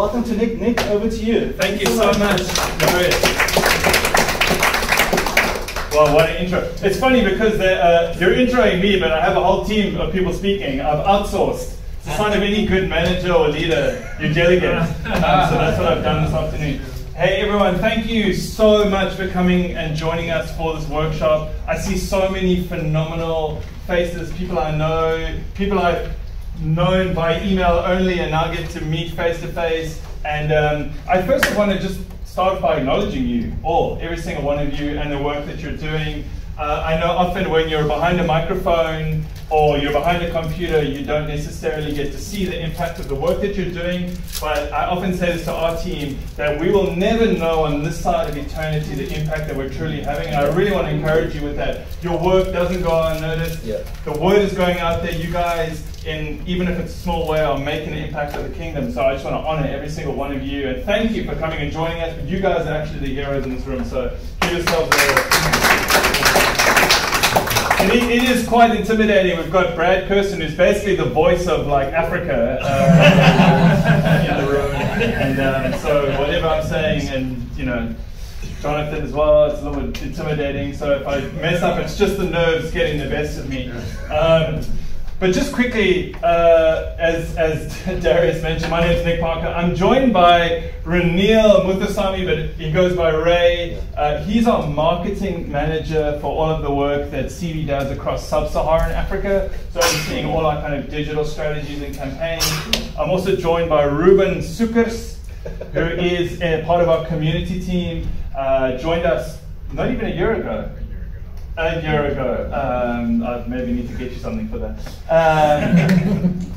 welcome to Nick. Nick, over to you. Thank you so much. Well, what an intro. It's funny because you're introing me, but I have a whole team of people speaking. I've outsourced. It's the sign of any good manager or leader, you delegate. So that's what I've done this afternoon. Hey everyone, thank you so much for coming and joining us for this workshop. I see so many phenomenal faces, people I know, people I've known by email only and now get to meet face to face. And I first want to just start by acknowledging you all, every single one of you, and the work that you're doing. I know often when you're behind a microphone or you're behind a computer, you don't necessarily get to see the impact of the work that you're doing, but I often say this to our team, that we will never know on this side of eternity the impact that we're truly having, and I really want to encourage you with that. Your work doesn't go unnoticed. Yeah. The word is going out there. You guys, even if it's a small way, are making an impact of the kingdom, so I just want to honor every single one of you, and thank you for coming and joining us, but you guys are actually the heroes in this room, so give yourselves a... And it is quite intimidating. We've got Brad Kirsten, who's basically the voice of like Africa in the room. And so whatever I'm saying, and you know, Jonathan as well, it's a little bit intimidating. So if I mess up, it's just the nerves getting the best of me. But just quickly, as Darius mentioned, my name is Nick Parker. I'm joined by Ranil Muthuswamy, but he goes by Ray. He's our marketing manager for all of the work that CV does across sub-Saharan Africa. So I'm seeing all our kind of digital strategies and campaigns. I'm also joined by Ruben Sukers, who is a part of our community team. Joined us not even a year ago. A year ago. I maybe need to get you something for that.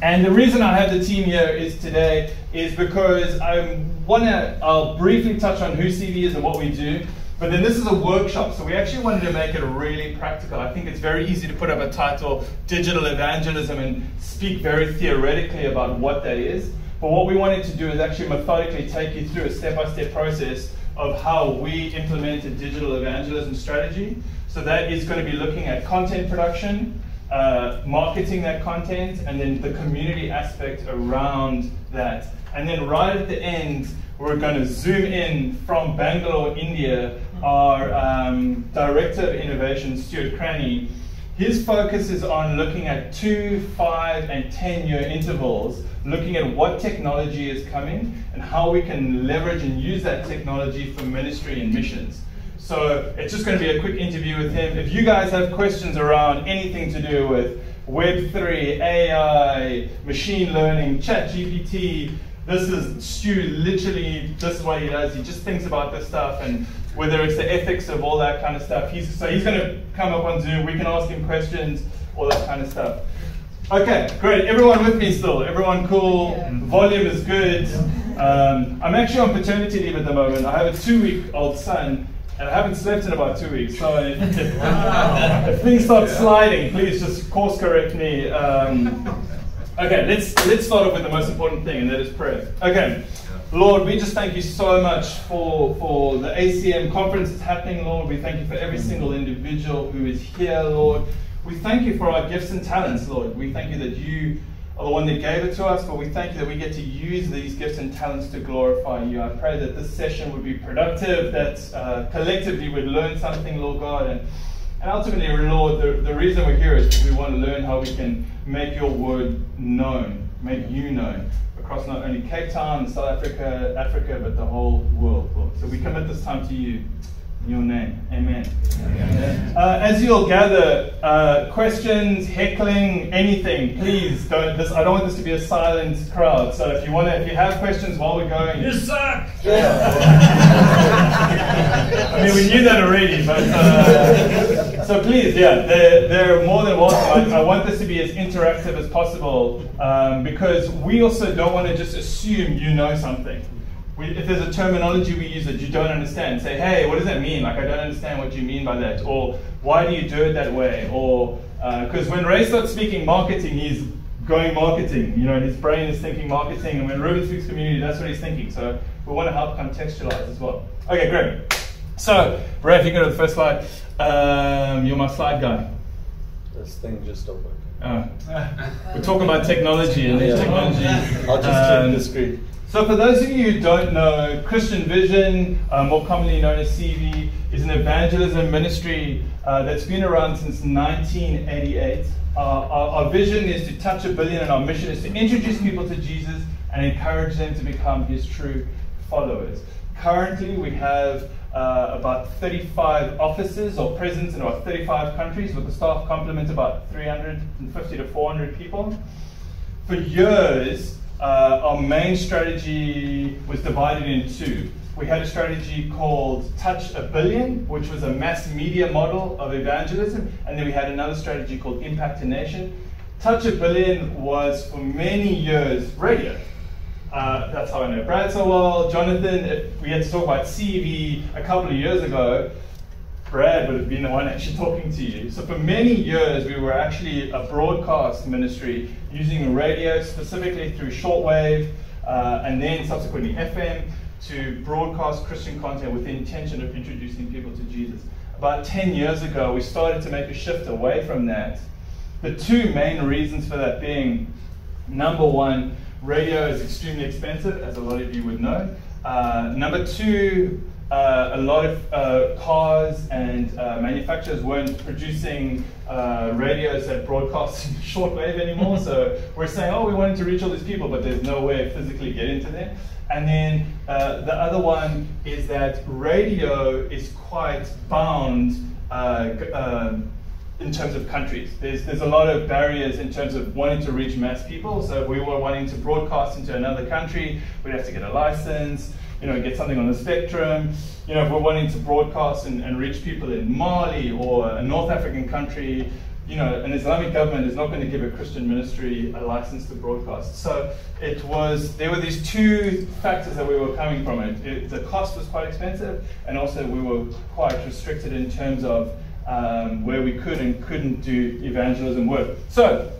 And the reason I have the team here today is because I'll briefly touch on who CV is and what we do, but then this is a workshop, so we actually wanted to make it really practical. I think it's very easy to put up a title, Digital Evangelism, and speak very theoretically about what that is. But what we wanted to do is actually methodically take you through a step-by-step process of how we implement a digital evangelism strategy. So that is going to be looking at content production, marketing that content, and then the community aspect around that. And then right at the end, we're going to zoom in from Bangalore, India, our Director of Innovation, Stuart Cranny. His focus is on looking at 2, 5, and 10-year intervals, looking at what technology is coming and how we can leverage and use that technology for ministry and missions. So it's just going to be a quick interview with him. If you guys have questions around anything to do with Web3, AI, machine learning, ChatGPT, this is Stu, literally, this is what he does. He just thinks about this stuff, and whether it's the ethics of all that kind of stuff. He's going to come up on Zoom. We can ask him questions, all that kind of stuff. Okay, great. Everyone with me still? Everyone cool? Yeah. Volume is good. I'm actually on paternity leave at the moment. I have a 2-week-old son, and I haven't slept in about 2 weeks. So if things start sliding, please just course correct me. Okay, let's start off with the most important thing, and that is prayer. Okay. Lord, we just thank you so much for the ACM conference that's happening, Lord. We thank you for every single individual who is here, Lord. We thank you for our gifts and talents, Lord. We thank you that you are the one that gave it to us, but we thank you that we get to use these gifts and talents to glorify you. I pray that this session would be productive, that collectively we'd learn something, Lord God. And ultimately, Lord, the reason we're here is because we want to learn how we can make your word known, make you known, across not only Cape Town, South Africa, but the whole world, Lord. So we commit this time to you. In your name, amen. As you'll gather, questions, heckling, anything, please don't. I don't want this to be a silent crowd. So if you have questions while we're going, you suck. Yeah. I mean, we knew that already, but so please, yeah, they're more than welcome. I want this to be as interactive as possible because we also don't want to just assume you know something. If there's a terminology we use that you don't understand, say, hey, what does that mean? Like, I don't understand what you mean by that. Or, why do you do it that way? Or, because when Ray starts speaking marketing, he's going marketing. You know, his brain is thinking marketing. And when Ruben speaks community, that's what he's thinking. So we want to help contextualize as well. Okay, great. So, Ray, if you go to the first slide, you're my slide guy. This thing just don't work. We're talking about technology and technology. I'll just click the screen. So for those of you who don't know, Christian Vision, more commonly known as CV, is an evangelism ministry that's been around since 1988. Our vision is to touch 1 billion, and our mission is to introduce people to Jesus and encourage them to become his true followers. Currently, we have about 35 offices or presence in about 35 countries, with the staff complement about 350 to 400 people. For years, our main strategy was divided in two. We had a strategy called Touch 1 Billion, which was a mass media model of evangelism, and then we had another strategy called Impact a Nation. Touch 1 Billion was for many years radio. That's how I know Brad so well. Jonathan, if we had to talk about CV a couple of years ago, Brad would have been the one actually talking to you. So for many years, we were actually a broadcast ministry using radio, specifically through shortwave, and then subsequently FM, to broadcast Christian content with the intention of introducing people to Jesus. About 10 years ago, we started to make a shift away from that. The two main reasons for that being, number one, radio is extremely expensive, as a lot of you would know. Number two, a lot of cars and manufacturers weren't producing radios that broadcast in shortwave anymore. So we're saying, oh, we wanted to reach all these people, but there's no way of physically getting to them. And then the other one is that radio is quite bound in terms of countries. There's a lot of barriers in terms of wanting to reach mass people. So if we were wanting to broadcast into another country, we'd have to get a license, get something on the spectrum. If we're wanting to broadcast and reach people in Mali or a North African country, an Islamic government is not going to give a Christian ministry a license to broadcast. So there were these two factors that we were coming from it. The cost was quite expensive, and also we were quite restricted in terms of where we could and couldn't do evangelism work. So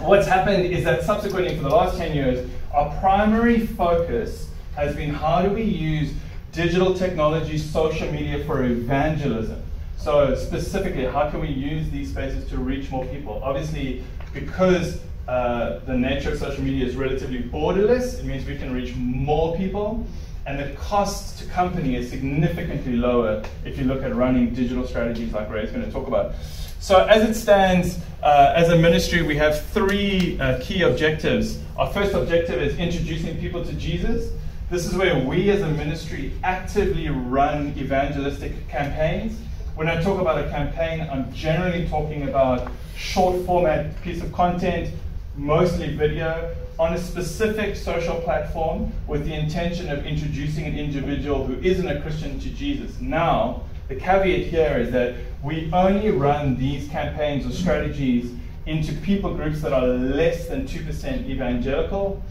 what's happened is that subsequently for the last 10 years, our primary focus has been how do we use digital technology, social media for evangelism. So specifically, how can we use these spaces to reach more people? Obviously, because the nature of social media is relatively borderless, it means we can reach more people, and the cost to company is significantly lower if you look at running digital strategies like Ray's going to talk about. So as it stands, as a ministry, we have three key objectives. Our first objective is introducing people to Jesus. This is where we as a ministry actively run evangelistic campaigns. When I talk about a campaign, I'm generally talking about short format piece of content, mostly video, on a specific social platform with the intention of introducing an individual who isn't a Christian to Jesus. Now, the caveat here is that we only run these campaigns or strategies into people groups that are less than 2% evangelical.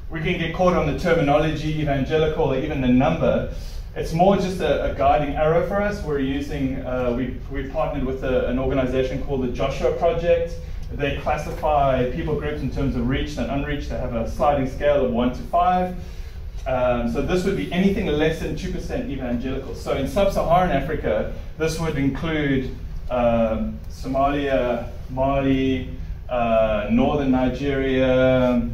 We can get caught on the terminology evangelical or even the number. It's more just a guiding arrow for us. We're using, we partnered with an organization called the Joshua Project. They classify people groups in terms of reached and unreached. They have a sliding scale of 1 to 5. So this would be anything less than 2% evangelical. So in sub-Saharan Africa, this would include Somalia, Mali, northern Nigeria.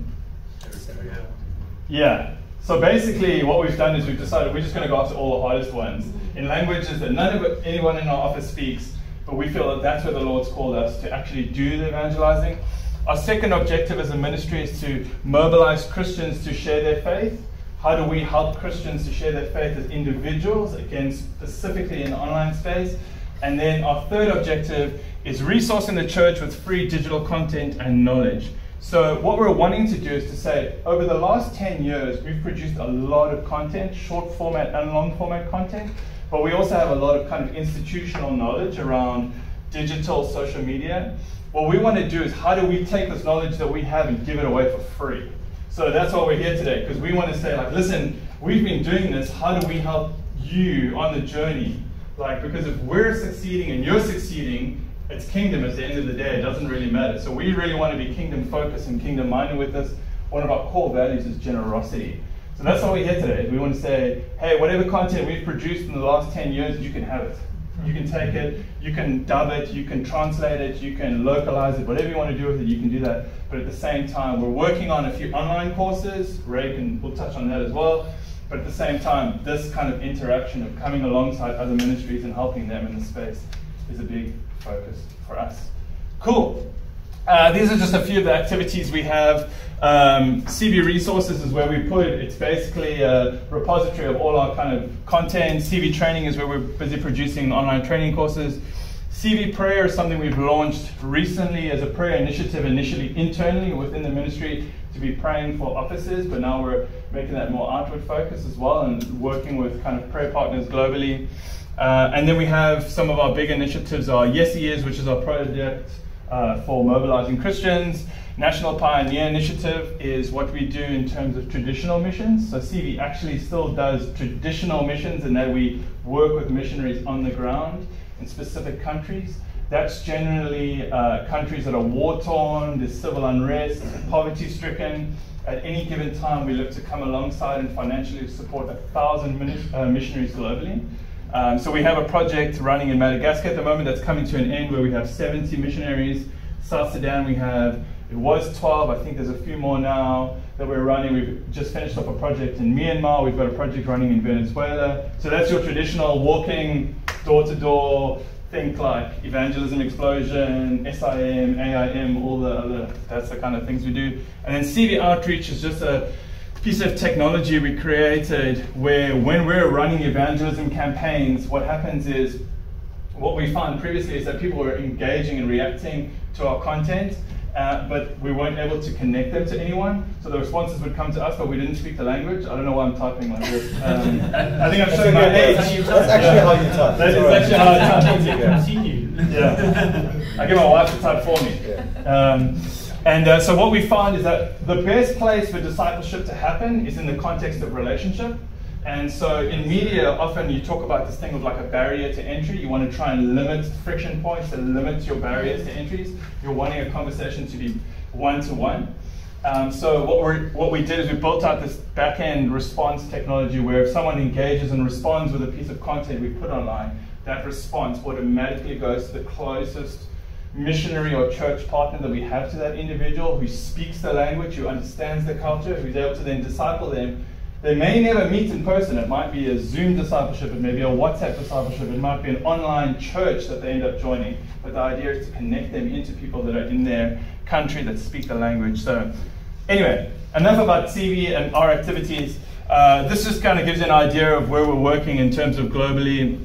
Yeah. So basically what we've done is we've decided we're just going to go after all the hardest ones in languages that anyone in our office speaks, but we feel that that's where the Lord's called us to actually do the evangelizing. Our second objective as a ministry is to mobilize Christians to share their faith. How do we help Christians to share their faith as individuals, again, specifically in the online space? And then our third objective is resourcing the church with free digital content and knowledge. So what we're wanting to do is to say, over the last 10 years, we've produced a lot of content, short format and long format content, but we also have a lot of kind of institutional knowledge around digital social media. What we want to do is how do we take this knowledge that we have and give it away for free? So that's why we're here today, because we want to say, like, listen, we've been doing this, how do we help you on the journey? Like, because if we're succeeding and you're succeeding, it's kingdom at the end of the day. It doesn't really matter. So we really want to be kingdom focused and kingdom minded with this. One of our core values is generosity. So that's why we're here today. We want to say, hey, whatever content we've produced in the last 10 years, you can have it. You can take it, you can dub it, you can translate it, you can localize it, whatever you want to do with it, you can do that. But at the same time, we're working on a few online courses. We'll touch on that as well. But at the same time, this kind of interaction of coming alongside other ministries and helping them in the space is a big focus for us. Cool. These are just a few of the activities we have. CV Resources is where we put it. It's basically a repository of all our kind of content. CV Training is where we're busy producing online training courses. CV Prayer is something we've launched recently as a prayer initiative, initially internally within the ministry to be praying for offices, but now we're making that more outward focus as well and working with kind of prayer partners globally. And then we have some of our big initiatives are Yes He Is, which is our project for mobilizing Christians. National Pioneer Initiative is what we do in terms of traditional missions. So CV actually still does traditional missions in that we work with missionaries on the ground in specific countries. That's generally countries that are war-torn, there's civil unrest, poverty-stricken. At any given time, we look to come alongside and financially support 1,000 missionaries globally. So we have a project running in Madagascar at the moment that's coming to an end where we have 70 missionaries. South Sudan it was 12, I think there's a few more now that we're running. We've just finished up a project in Myanmar. We've got a project running in Venezuela. So that's your traditional walking door-to-door, think like Evangelism Explosion, SIM, AIM, all the other, that's the kind of things we do. And then CV Outreach is just a piece of technology we created where when we're running evangelism campaigns, what happens is, what we found previously is that people were engaging and reacting to our content, but we weren't able to connect them to anyone. So the responses would come to us, but we didn't speak the language. I don't know why I'm typing like this. I think I'm showing my age. That's actually how you type. That is actually how I type. Continue. Yeah. I get my wife to type for me. Yeah. So what we find is that the best place for discipleship to happen is in the context of relationship. And so in media, often you talk about this thing of like a barrier to entry. You want to try and limit friction points and limit your barriers to entries. You're wanting a conversation to be one-to-one. So what we did is we built out this back-end response technology where if someone engages and responds with a piece of content we put online, that response automatically goes to the closest missionary or church partner that we have to that individual who speaks the language, who understands the culture, who's able to then disciple them. They may never meet in person. It might be a Zoom discipleship, it may be a WhatsApp discipleship, it might be an online church that they end up joining. But the idea is to connect them into people that are in their country that speak the language. So anyway, enough about CV and our activities. This just kind of gives you an idea of where we're working in terms of globally.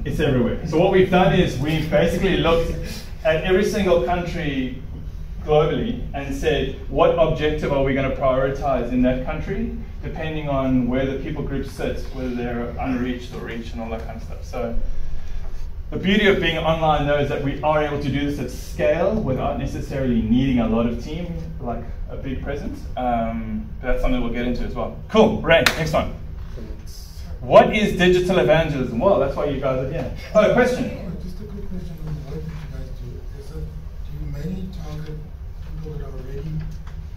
It's everywhere. So what we've done is we've basically looked at every single country globally and said, what objective are we going to prioritize in that country, depending on where the people groups sit, whether they're unreached or reached and all that kind of stuff. So the beauty of being online, though, is that we are able to do this at scale without necessarily needing a lot of team, like a big presence. That's something we'll get into as well. Cool, Ray, next one. What is digital evangelism? Well, that's why you guys are here. Oh, question. Just a quick question on the work that you guys do. Is it, do you mainly target people that are already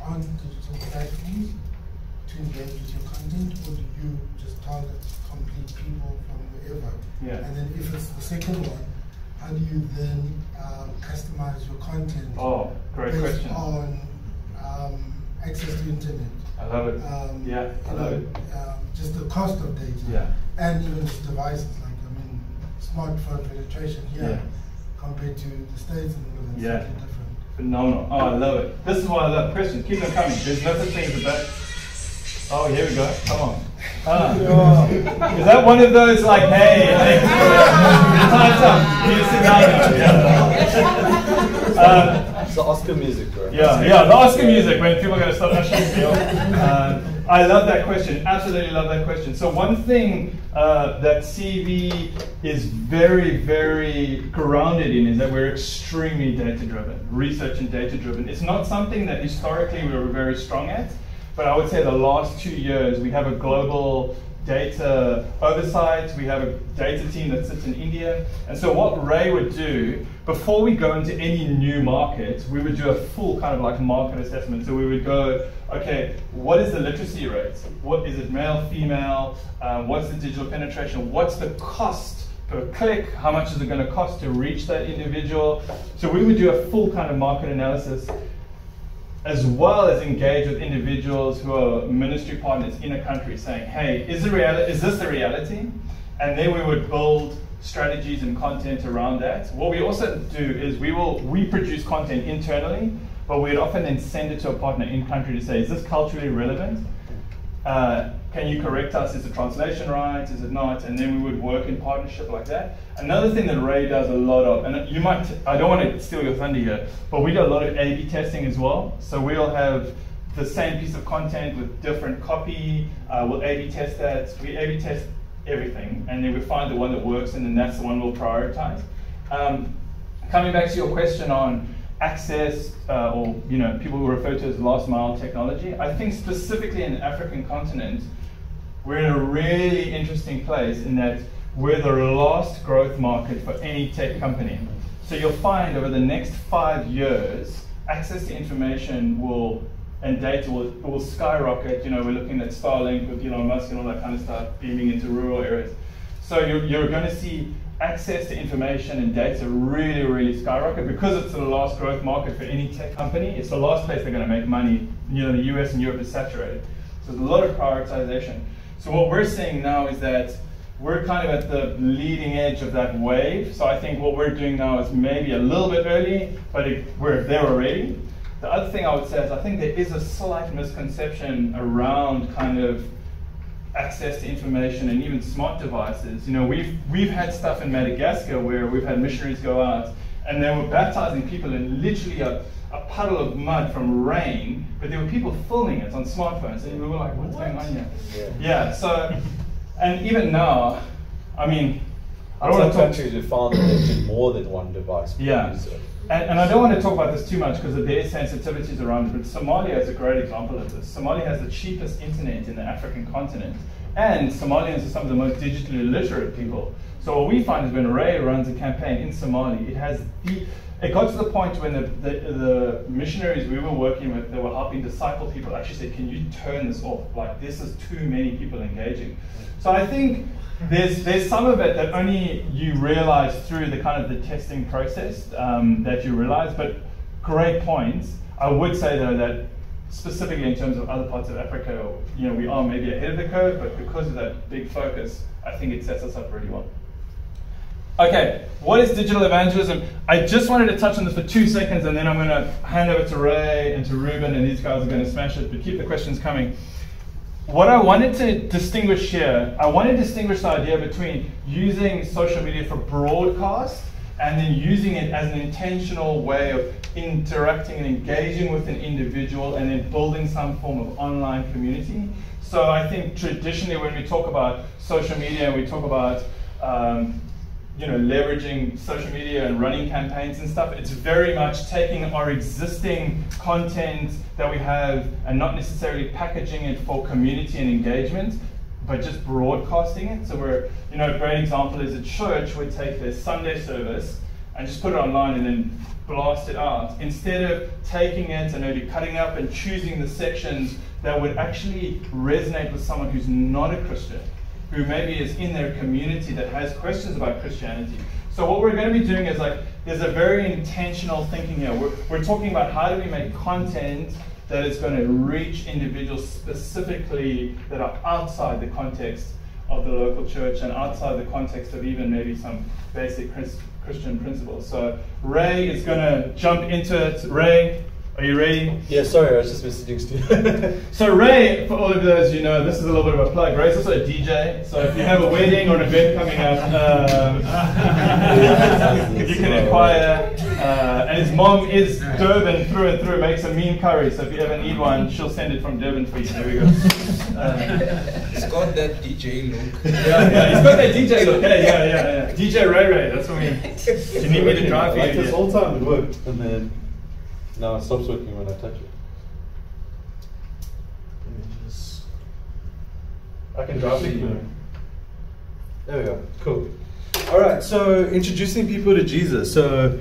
on digital platforms to engage with your content, or do you just target complete people from wherever? Yeah. And then if it's the second one, how do you then customize your content? Oh, great based question. on access to internet? I love it. Yeah, I love it. Just the cost of data, Yeah. and even just devices, like, smartphone penetration here compared to the States and all of that, Yeah. something different. Phenomenal. Oh, I love it. This is why I love questions. Keep them coming. There's no such thing as a bad. Oh, here we go. Come on. Is that one of those like, hey, time's up. You need to sit down now. It's the Oscar music, right? Yeah, the Oscar music when people are going to start ushering me off. I love that question. Absolutely love that question. So one thing that CV is very, very grounded in is that we're extremely data-driven, research and data-driven. It's not something that historically we were very strong at, but I would say the last 2 years we have a global data oversight. We have a data team that sits in India. And so what Ray would do, before we go into any new market, we would do a full kind of like market assessment. So we would go, okay, what is the literacy rate? What is it, male, female? What's the digital penetration? What's the cost per click? How much is it going to cost to reach that individual? So we would do a full kind of market analysis, as well as engage with individuals who are ministry partners in a country, saying, hey, is this the reality? And then we would build strategies and content around that. What we also do is we produce content internally, but we'd often then send it to a partner in country to say, is this culturally relevant? Can you correct us? Is the translation right? Is it not? And then we would work in partnership like that. Another thing that Ray does a lot of, and I don't want to steal your thunder here, but we do a lot of A/B testing as well. So we'll have the same piece of content with different copy. We'll A/B test that. We A/B test everything, and then we find the one that works, and then that's the one we'll prioritize. Coming back to your question on access, or people who refer to as last mile technology, I think specifically in the African continent, we're in a really interesting place in that we're the last growth market for any tech company. So you'll find over the next 5 years, access to information and data will skyrocket. We're looking at Starlink with Elon Musk and all that kind of stuff beaming into rural areas. So you're going to see access to information and data really, really skyrocket because it's the last growth market for any tech company. It's the last place they're going to make money. The US and Europe is saturated. So there's a lot of prioritization. So what we're seeing now is that we're kind of at the leading edge of that wave. So I think what we're doing now is maybe a little bit early, but we're there already. The other thing I would say is I think there is a slight misconception around kind of access to information and even smart devices. We've had stuff in Madagascar where we've had missionaries go out and they were baptizing people in literally a puddle of mud from rain, but there were people filming it on smartphones, and we were like, what's going on here? Yeah, so, and even now, I mean, I don't want to talk countries have found that there's been more than one device per user. And I don't want to talk about this too much because there is sensitivities around it, but Somalia is a great example of this. Somalia has the cheapest internet in the African continent, and Somalians are some of the most digitally literate people. So what we find is when Ray runs a campaign in Somali, it got to the point when the missionaries we were working with, that were helping disciple people, actually said, can you turn this off? Like, this is too many people engaging. So I think there's some of it that only you realize through the kind of the testing process that you realize, but great points. I would say though that specifically in terms of other parts of Africa, we are maybe ahead of the curve, but because of that big focus, I think it sets us up really well. Okay, what is digital evangelism? I just wanted to touch on this for 2 seconds, and then I'm going to hand over to Ray and to Ruben, and these guys are going to smash it, but keep the questions coming. What I wanted to distinguish here, I want to distinguish the idea between using social media for broadcast and then using it as an intentional way of interacting and engaging with an individual and then building some form of online community. So I think traditionally when we talk about social media, we talk about leveraging social media and running campaigns and stuff, it's very much taking our existing content that we have and not necessarily packaging it for community and engagement, but just broadcasting it. So a great example is a church would take their Sunday service and just put it online and then blast it out, instead of taking it and maybe cutting up and choosing the sections that would actually resonate with someone who's not a Christian, who maybe is in their community that has questions about Christianity. So what we're going to be doing is there's a very intentional thinking here. We're talking about how do we make content that is going to reach individuals specifically that are outside the context of the local church and outside the context of even maybe some basic Christian principles. So Ray is going to jump into it. Ray, are you ready? Yeah, sorry, I was just messaging Stu. So Ray, for all of those you know, this is a little bit of a plug. Ray's also a DJ, so if you have a wedding or an event coming up, you can inquire. And his mom is Durban through and through, makes a mean curry, so if you ever need one, she'll send it from Durban for you. There we go. He's got that DJ look. Yeah, he's got that DJ look. Yeah. DJ Ray, that's what we need. Do you need me to drive for you? Like this whole time it worked, and then now it stops working when I touch it. I can drive for you. There we go. Cool. All right. So introducing people to Jesus. So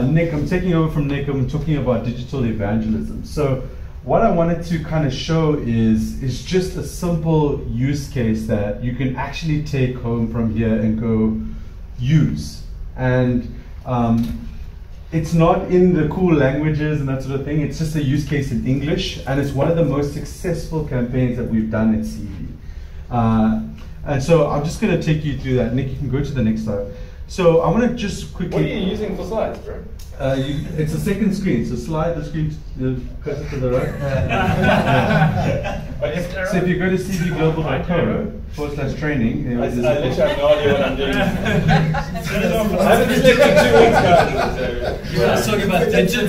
Nick, I'm taking over from Nick. I'm talking about digital evangelism. So what I wanted to kind of show is just a simple use case that you can actually take home from here and go use. And it's not in the cool languages and that sort of thing. It's just a use case in English, and it's one of the most successful campaigns that we've done at CV. And so I'm just going to take you through that. Nick, you can go to the next slide. So I want to just quickly. What are you using for slides, bro? It's a second screen, so slide the screen closer to the right. So if you go to cvglobal.co/training, I literally have no idea what I'm doing. I haven't slept in 2 weeks, guys. You want us talking about digital?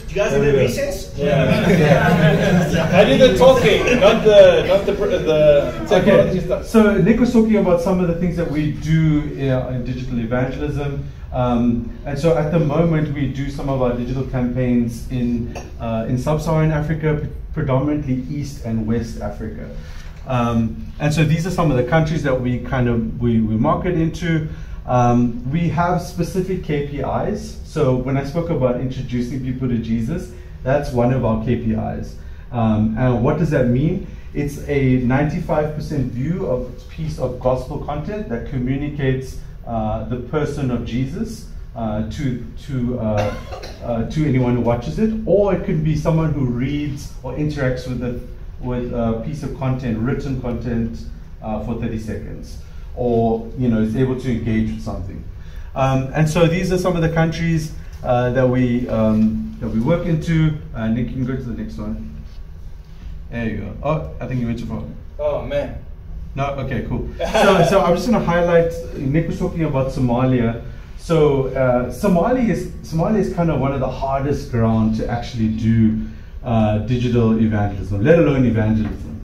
You guys in the recess? Yeah. I do the talking, not the technology stuff. So Nick was talking about some of the things that we do in digital evangelism. And so at the moment we do some of our digital campaigns in sub-Saharan Africa, predominantly East and West Africa. And so these are some of the countries that we market into. We have specific KPIs. So when I spoke about introducing people to Jesus, that's one of our KPIs. And what does that mean? It's a 95% view of a piece of gospel content that communicates the person of Jesus to anyone who watches it, or it could be someone who reads or interacts with a piece of content, written content, for 30 seconds, or is able to engage with something. And so these are some of the countries that we work into. Nick, you can go to the next one. There you go. Oh, I think you went too far. Oh man. No, okay, cool. So I'm just going to highlight. Nick was talking about Somalia. So Somalia is kind of one of the hardest ground to actually do digital evangelism, let alone evangelism.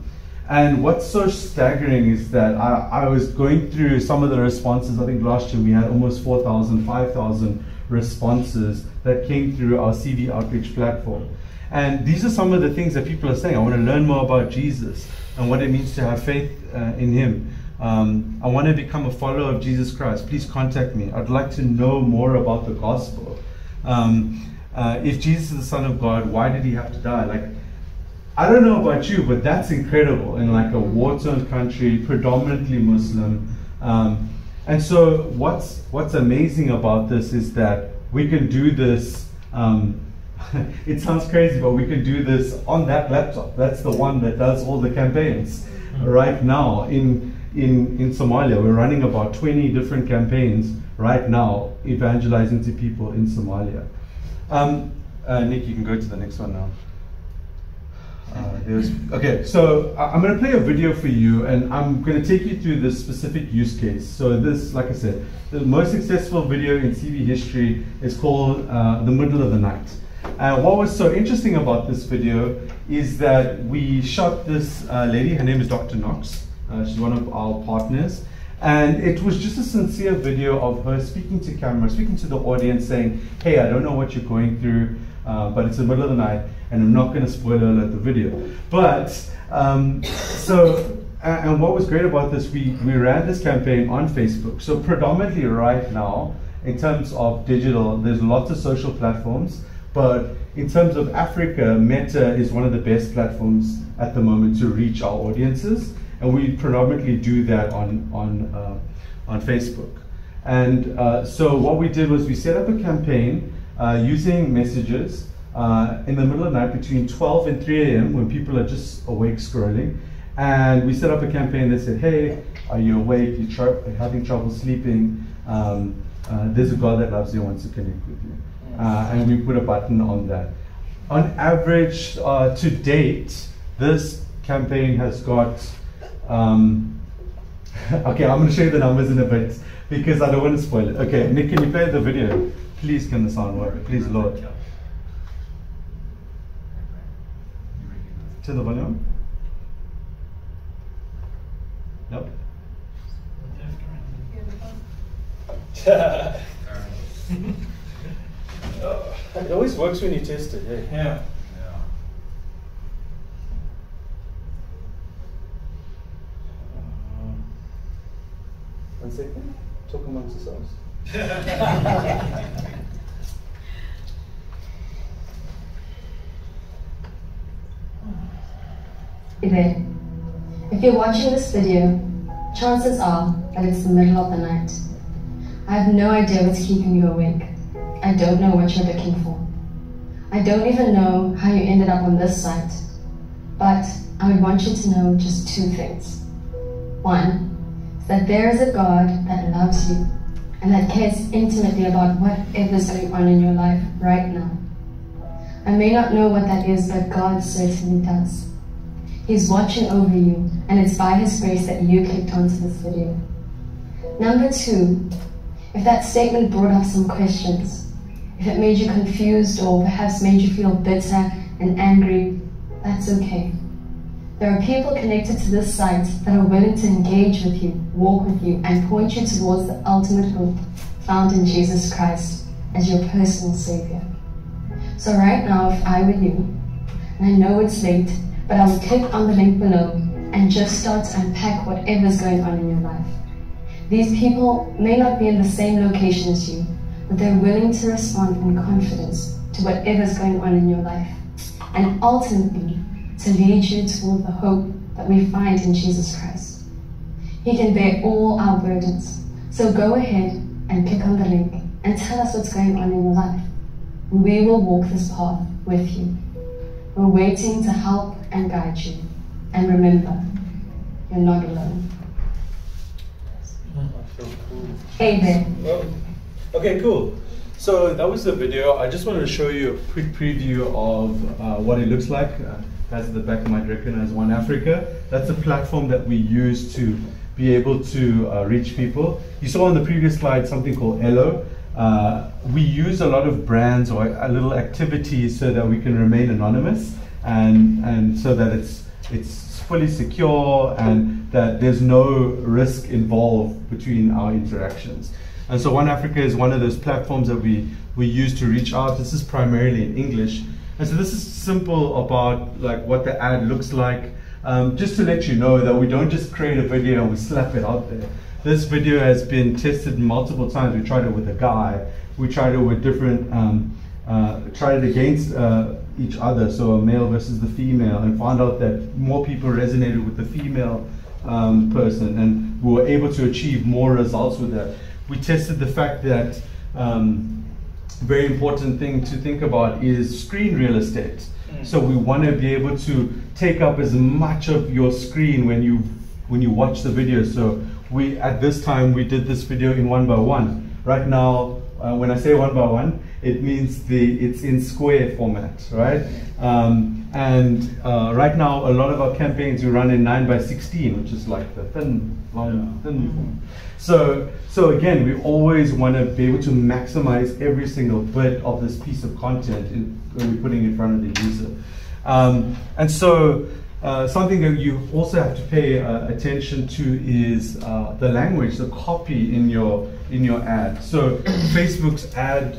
And what's so staggering is that I was going through some of the responses. I think last year we had almost 4,000, 5,000 responses that came through our CV outreach platform. And these are some of the things that people are saying. I want to learn more about Jesus and what it means to have faith in Him. I want to become a follower of Jesus Christ. Please contact me. I'd like to know more about the gospel. If Jesus is the Son of God, why did He have to die? Like, I don't know about you, but that's incredible in like a war-torn country, predominantly Muslim. And so what's amazing about this is that we can do this. It sounds crazy, but we can do this on that laptop. That's the one that does all the campaigns right now in Somalia. We're running about 20 different campaigns right now, evangelizing to people in Somalia. Nick, you can go to the next one now. Okay, so I'm going to play a video for you, and I'm going to take you through this specific use case. So this, like I said, the most successful video in CV history is called The Middle of the Night. What was so interesting about this video is that we shot this lady. Her name is Dr. Knox. She's one of our partners. And it was just a sincere video of her speaking to camera, speaking to the audience, saying, hey, I don't know what you're going through, but it's the middle of the night, and I'm not going to spoiler alert the video. But, and what was great about this, we ran this campaign on Facebook. So predominantly right now, in terms of digital, there's lots of social platforms. But in terms of Africa, Meta is one of the best platforms at the moment to reach our audiences, and we predominantly do that on Facebook. And so what we did was we set up a campaign using messages in the middle of the night between 12 and 3 a.m. when people are just awake scrolling. And we set up a campaign that said, hey, are you awake? You're having trouble sleeping? There's a God that loves you and wants to connect with you. And we put a button on that. On average, to date, this campaign has got, okay, I'm going to show you the numbers in a bit because I don't want to spoil it. Okay, Nick, can you play the video? Please, can the sound work? Please, Lord. Turn the volume on. Nope. It always works when you test it, yeah. Yeah. 1 second. Talk amongst yourselves. If you're watching this video chances are that it's the middle of the night. I have no idea what's keeping you awake. I don't know what you're looking for. I don't even know how you ended up on this site. But I would want you to know just two things. One, is that there is a God that loves you and that cares intimately about whatever's going on in your life right now. I may not know what that is, but God certainly does. He's watching over you, and it's by His grace that you clicked onto this video. Number two, if that statement brought up some questions, if it made you confused or perhaps made you feel bitter and angry, that's okay. There are people connected to this site that are willing to engage with you, walk with you, and point you towards the ultimate hope found in Jesus Christ as your personal Savior. So right now, if I were you, and I know it's late, but I would click on the link below and just start to unpack whatever's going on in your life. These people may not be in the same location as you, but they're willing to respond in confidence to whatever's going on in your life, and ultimately to lead you toward the hope that we find in Jesus Christ. He can bear all our burdens, so go ahead and click on the link and tell us what's going on in your life. We will walk this path with you. We're waiting to help and guide you. And remember, you're not alone. I feel cool. Amen. Well, okay, cool. So that was the video. I just wanted to show you a quick preview of what it looks like. That's at the back, might recognize One Africa. That's a platform that we use to be able to reach people. You saw on the previous slide something called Elo. We use a lot of brands or little activities so that we can remain anonymous and so that it's fully secure and that there's no risk involved between our interactions. And so One Africa is one of those platforms that we use to reach out. This is primarily in English. And so this is simple about like what the ad looks like. Just to let you know that we don't just create a video and we slap it out there. This video has been tested multiple times. We tried it with a guy. We tried it with different, tried it against each other, so a male versus the female, and found out that more people resonated with the female person, and we were able to achieve more results with that. We tested the fact that very important thing to think about is screen real estate. So we want to be able to take up as much of your screen when you watch the video. So we at this time we did this video in 1:1. Right now, when I say 1:1, it means it's in square format, right? Right now, a lot of our campaigns we run in 9:16, which is like the thin form. So again, we always want to be able to maximize every single bit of this piece of content when we're putting it in front of the user. And so something that you also have to pay attention to is the language, the copy in your ad. So Facebook's ad,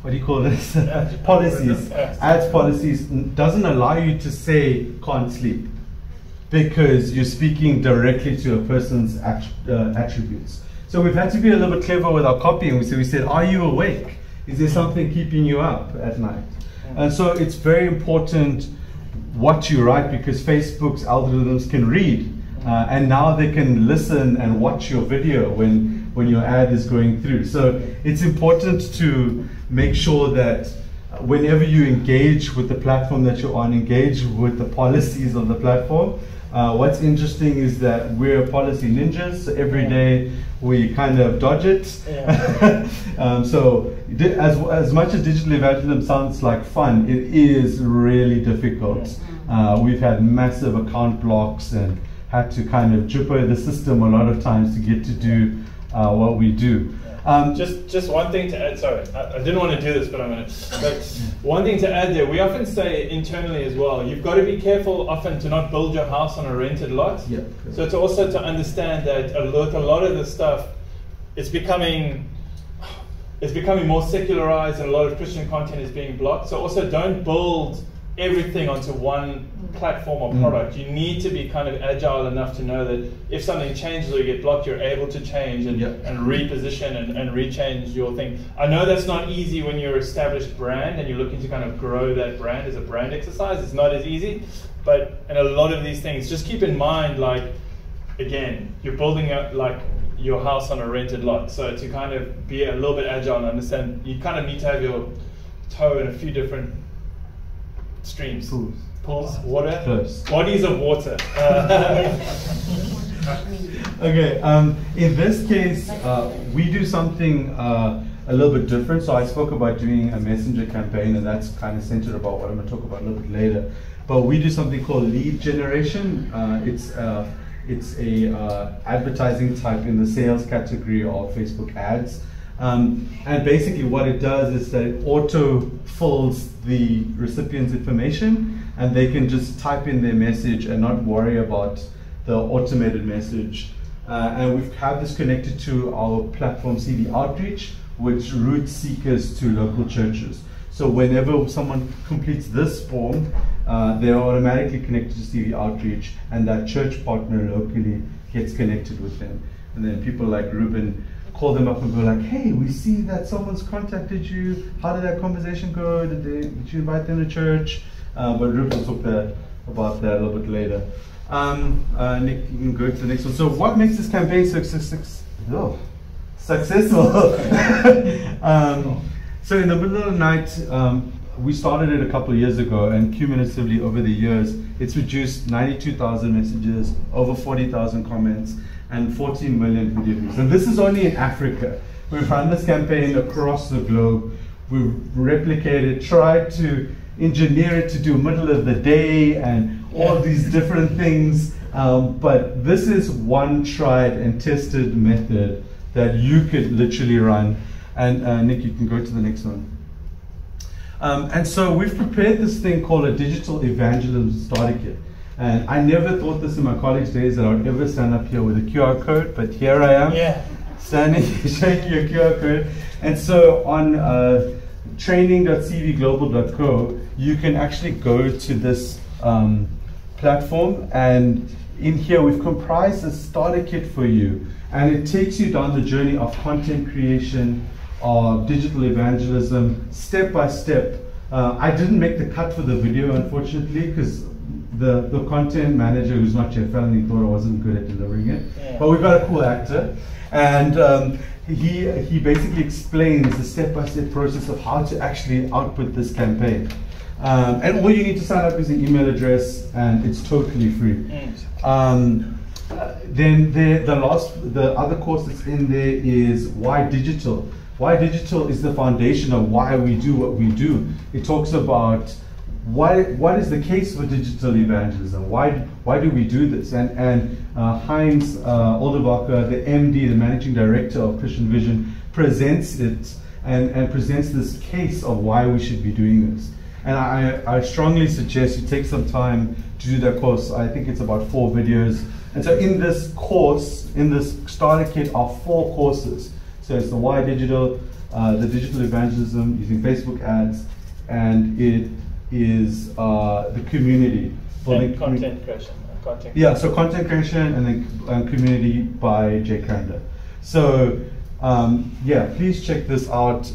what do you call this? Policies. Ads policies doesn't allow you to say can't sleep, because you're speaking directly to a person's attributes. So we've had to be a little bit clever with our copy, and we said, are you awake? Is there something keeping you up at night? And so it's very important what you write, because Facebook's algorithms can read, and now they can listen and watch your video when your ad is going through. So it's important to make sure that whenever you engage with the platform that you're on, engage with the policies of the platform. What's interesting is that we're policy ninjas, so every day we kind of dodge it. So as much as digital evangelism sounds like fun, it is really difficult. We've had massive account blocks and had to kind of jipper the system a lot of times to get to do what we do. Just one thing to add, sorry, I didn't want to do this, but I'm going to. But one thing to add there, we often say internally as well, you've got to be careful often to not build your house on a rented lot. Yeah, so it's also to understand that a lot of the stuff, it's becoming more secularized and a lot of Christian content is being blocked. So also don't build everything onto one platform or product. You need to be kind of agile enough to know that if something changes or you get blocked, you're able to change and reposition and rechange your thing. I know that's not easy when you're an established brand and you're looking to kind of grow that brand as a brand exercise. It's not as easy, but in a lot of these things, just keep in mind, like, again, you're building up like your house on a rented lot. So to kind of be a little bit agile and understand, you kind of need to have your toe in a few different streams. Pools, water, bodies of water. Okay, in this case, we do something a little bit different. So I spoke about doing a messenger campaign, and that's kind of centered about what I'm going to talk about a little bit later. But we do something called lead generation. It's a advertising type in the sales category of Facebook ads. And basically what it does is that it auto fills the recipient's information, and they can just type in their message and not worry about the automated message. And we have this connected to our platform CV Outreach, which routes seekers to local churches. So whenever someone completes this form, they're automatically connected to CV Outreach, and that church partner locally gets connected with them. And then people like Ruben call them up and go like, hey, we see that someone's contacted you. How did that conversation go? Did you invite them to church? But Ruben will talk about that a little bit later. Nick, you can go to the next one. So what makes this campaign so successful? So in the middle of the night, we started it a couple of years ago, and cumulatively over the years, it's reduced 92,000 messages, over 40,000 comments, and 14 million video views. And this is only in Africa. We've run this campaign across the globe. We've replicated, tried to engineer it to do middle of the day and all these different things. But this is one tried and tested method that you could literally run. And Nick, you can go to the next one. And so we've prepared this thing called a digital evangelism starter kit. And I never thought this in my college days that I would ever stand up here with a QR code, but here I am, standing, showing you a QR code. And so on training.cvglobal.co, you can actually go to this platform, and in here we've comprised a starter kit for you. And it takes you down the journey of content creation, of digital evangelism, step by step. I didn't make the cut for the video, unfortunately, because the content manager, who's not Jeff Felony, thought I wasn't good at delivering it. But we've got a cool actor, and he basically explains the step-by-step process of how to actually output this campaign. And all you need to sign up is an email address, and it's totally free. Then the other course that's in there is Why Digital. Why Digital is the foundation of why we do what we do. It talks about what is the case for digital evangelism? Why do we do this? And Heinz Oldewacker, the MD, the Managing Director of Christian Vision, presents it and presents this case of why we should be doing this. And I strongly suggest you take some time to do that course. I think it's about 4 videos. And so in this course, in this starter kit, are 4 courses. So it's the Why Digital, the digital evangelism using Facebook ads, and it is the community. And content creation. So content creation and then community by Jay Crandall. So please check this out.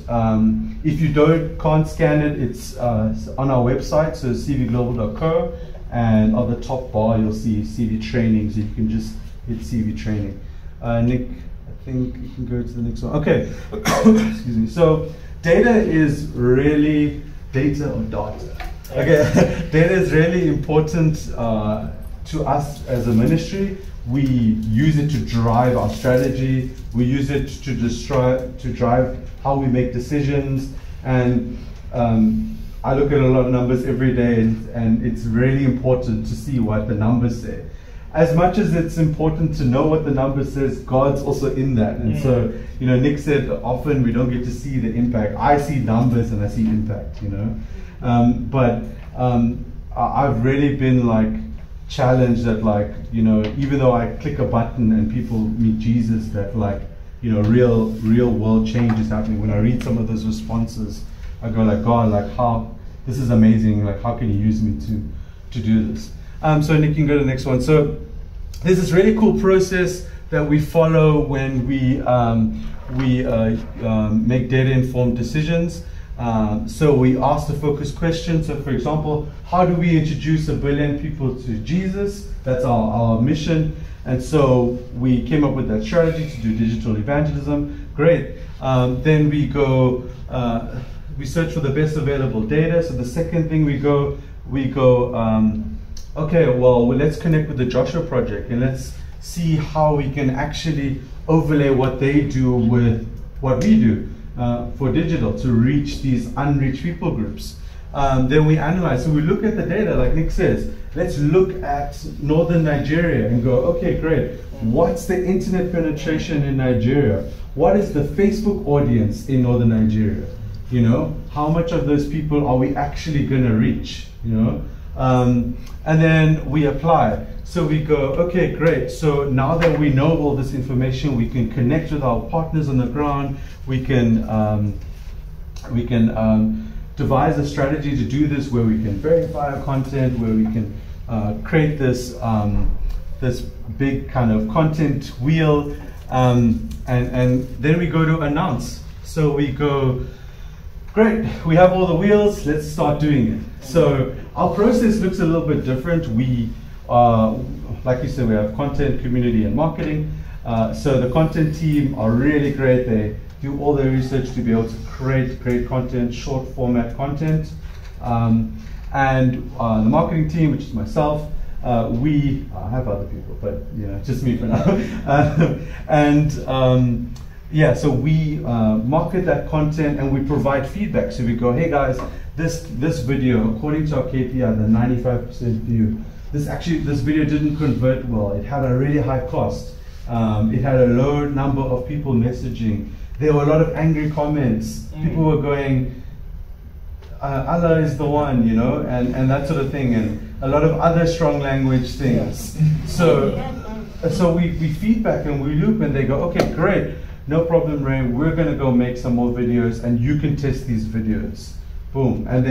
If you can't scan it, it's on our website, so cvglobal.co, and on the top bar you'll see CV training, so you can just hit CV training. Nick, I think you can go to the next one. Okay, excuse me. So data is really data or data. Okay, data is really important to us as a ministry. We use it to drive our strategy. We use it to drive how we make decisions. And I look at a lot of numbers every day, and it's really important to see what the numbers say. As much as it's important to know what the number says, God's also in that. And so, Nick said often we don't get to see the impact. I see numbers and I see impact, but I've really been challenged that even though I click a button and people meet Jesus, that real world change is happening. When I read some of those responses, I go God, this is amazing. Like, how can you use me to do this? So Nick, you can go to the next one. So there's this really cool process that we follow when we make data-informed decisions. So we ask the focus question. So for example, how do we introduce 1 billion people to Jesus? That's our mission. And so we came up with that strategy to do digital evangelism. Great. Then we go, we search for the best available data. So the second thing we go, okay, well, let's connect with the Joshua Project and let's see how we can actually overlay what they do with what we do for digital to reach these unreached people groups. Then we analyze. So we look at the data, like Nick says. Let's look at northern Nigeria and go, okay, great. What's the internet penetration in Nigeria? What is the Facebook audience in northern Nigeria? You know, how much of those people are we actually going to reach? You know, and then we apply. So we go, okay, great. So now that we know all this information, we can connect with our partners on the ground. We can devise a strategy to do this, where we can verify our content, where we can create this this big kind of content wheel, and then we go to announce. So we go, great, we have all the wheels, let's start doing it. So our process looks a little bit different. We, like you said, we have content, community, and marketing. So the content team are really great. They do all the research to be able to create great content, short format content. And the marketing team, which is myself, we have other people, but you know, just me for now. Yeah, so we market that content and we provide feedback. So we go, hey guys, this video, according to our KPI, the 95% view, this video didn't convert well. It had a really high cost. It had a low number of people messaging. There were a lot of angry comments. People were going, Allah is the one, you know, and that sort of thing, and a lot of other strong language things. So we feedback and we loop, and they go, okay, great, no problem, Ray. We're gonna go make some more videos, and you can test these videos. Boom, and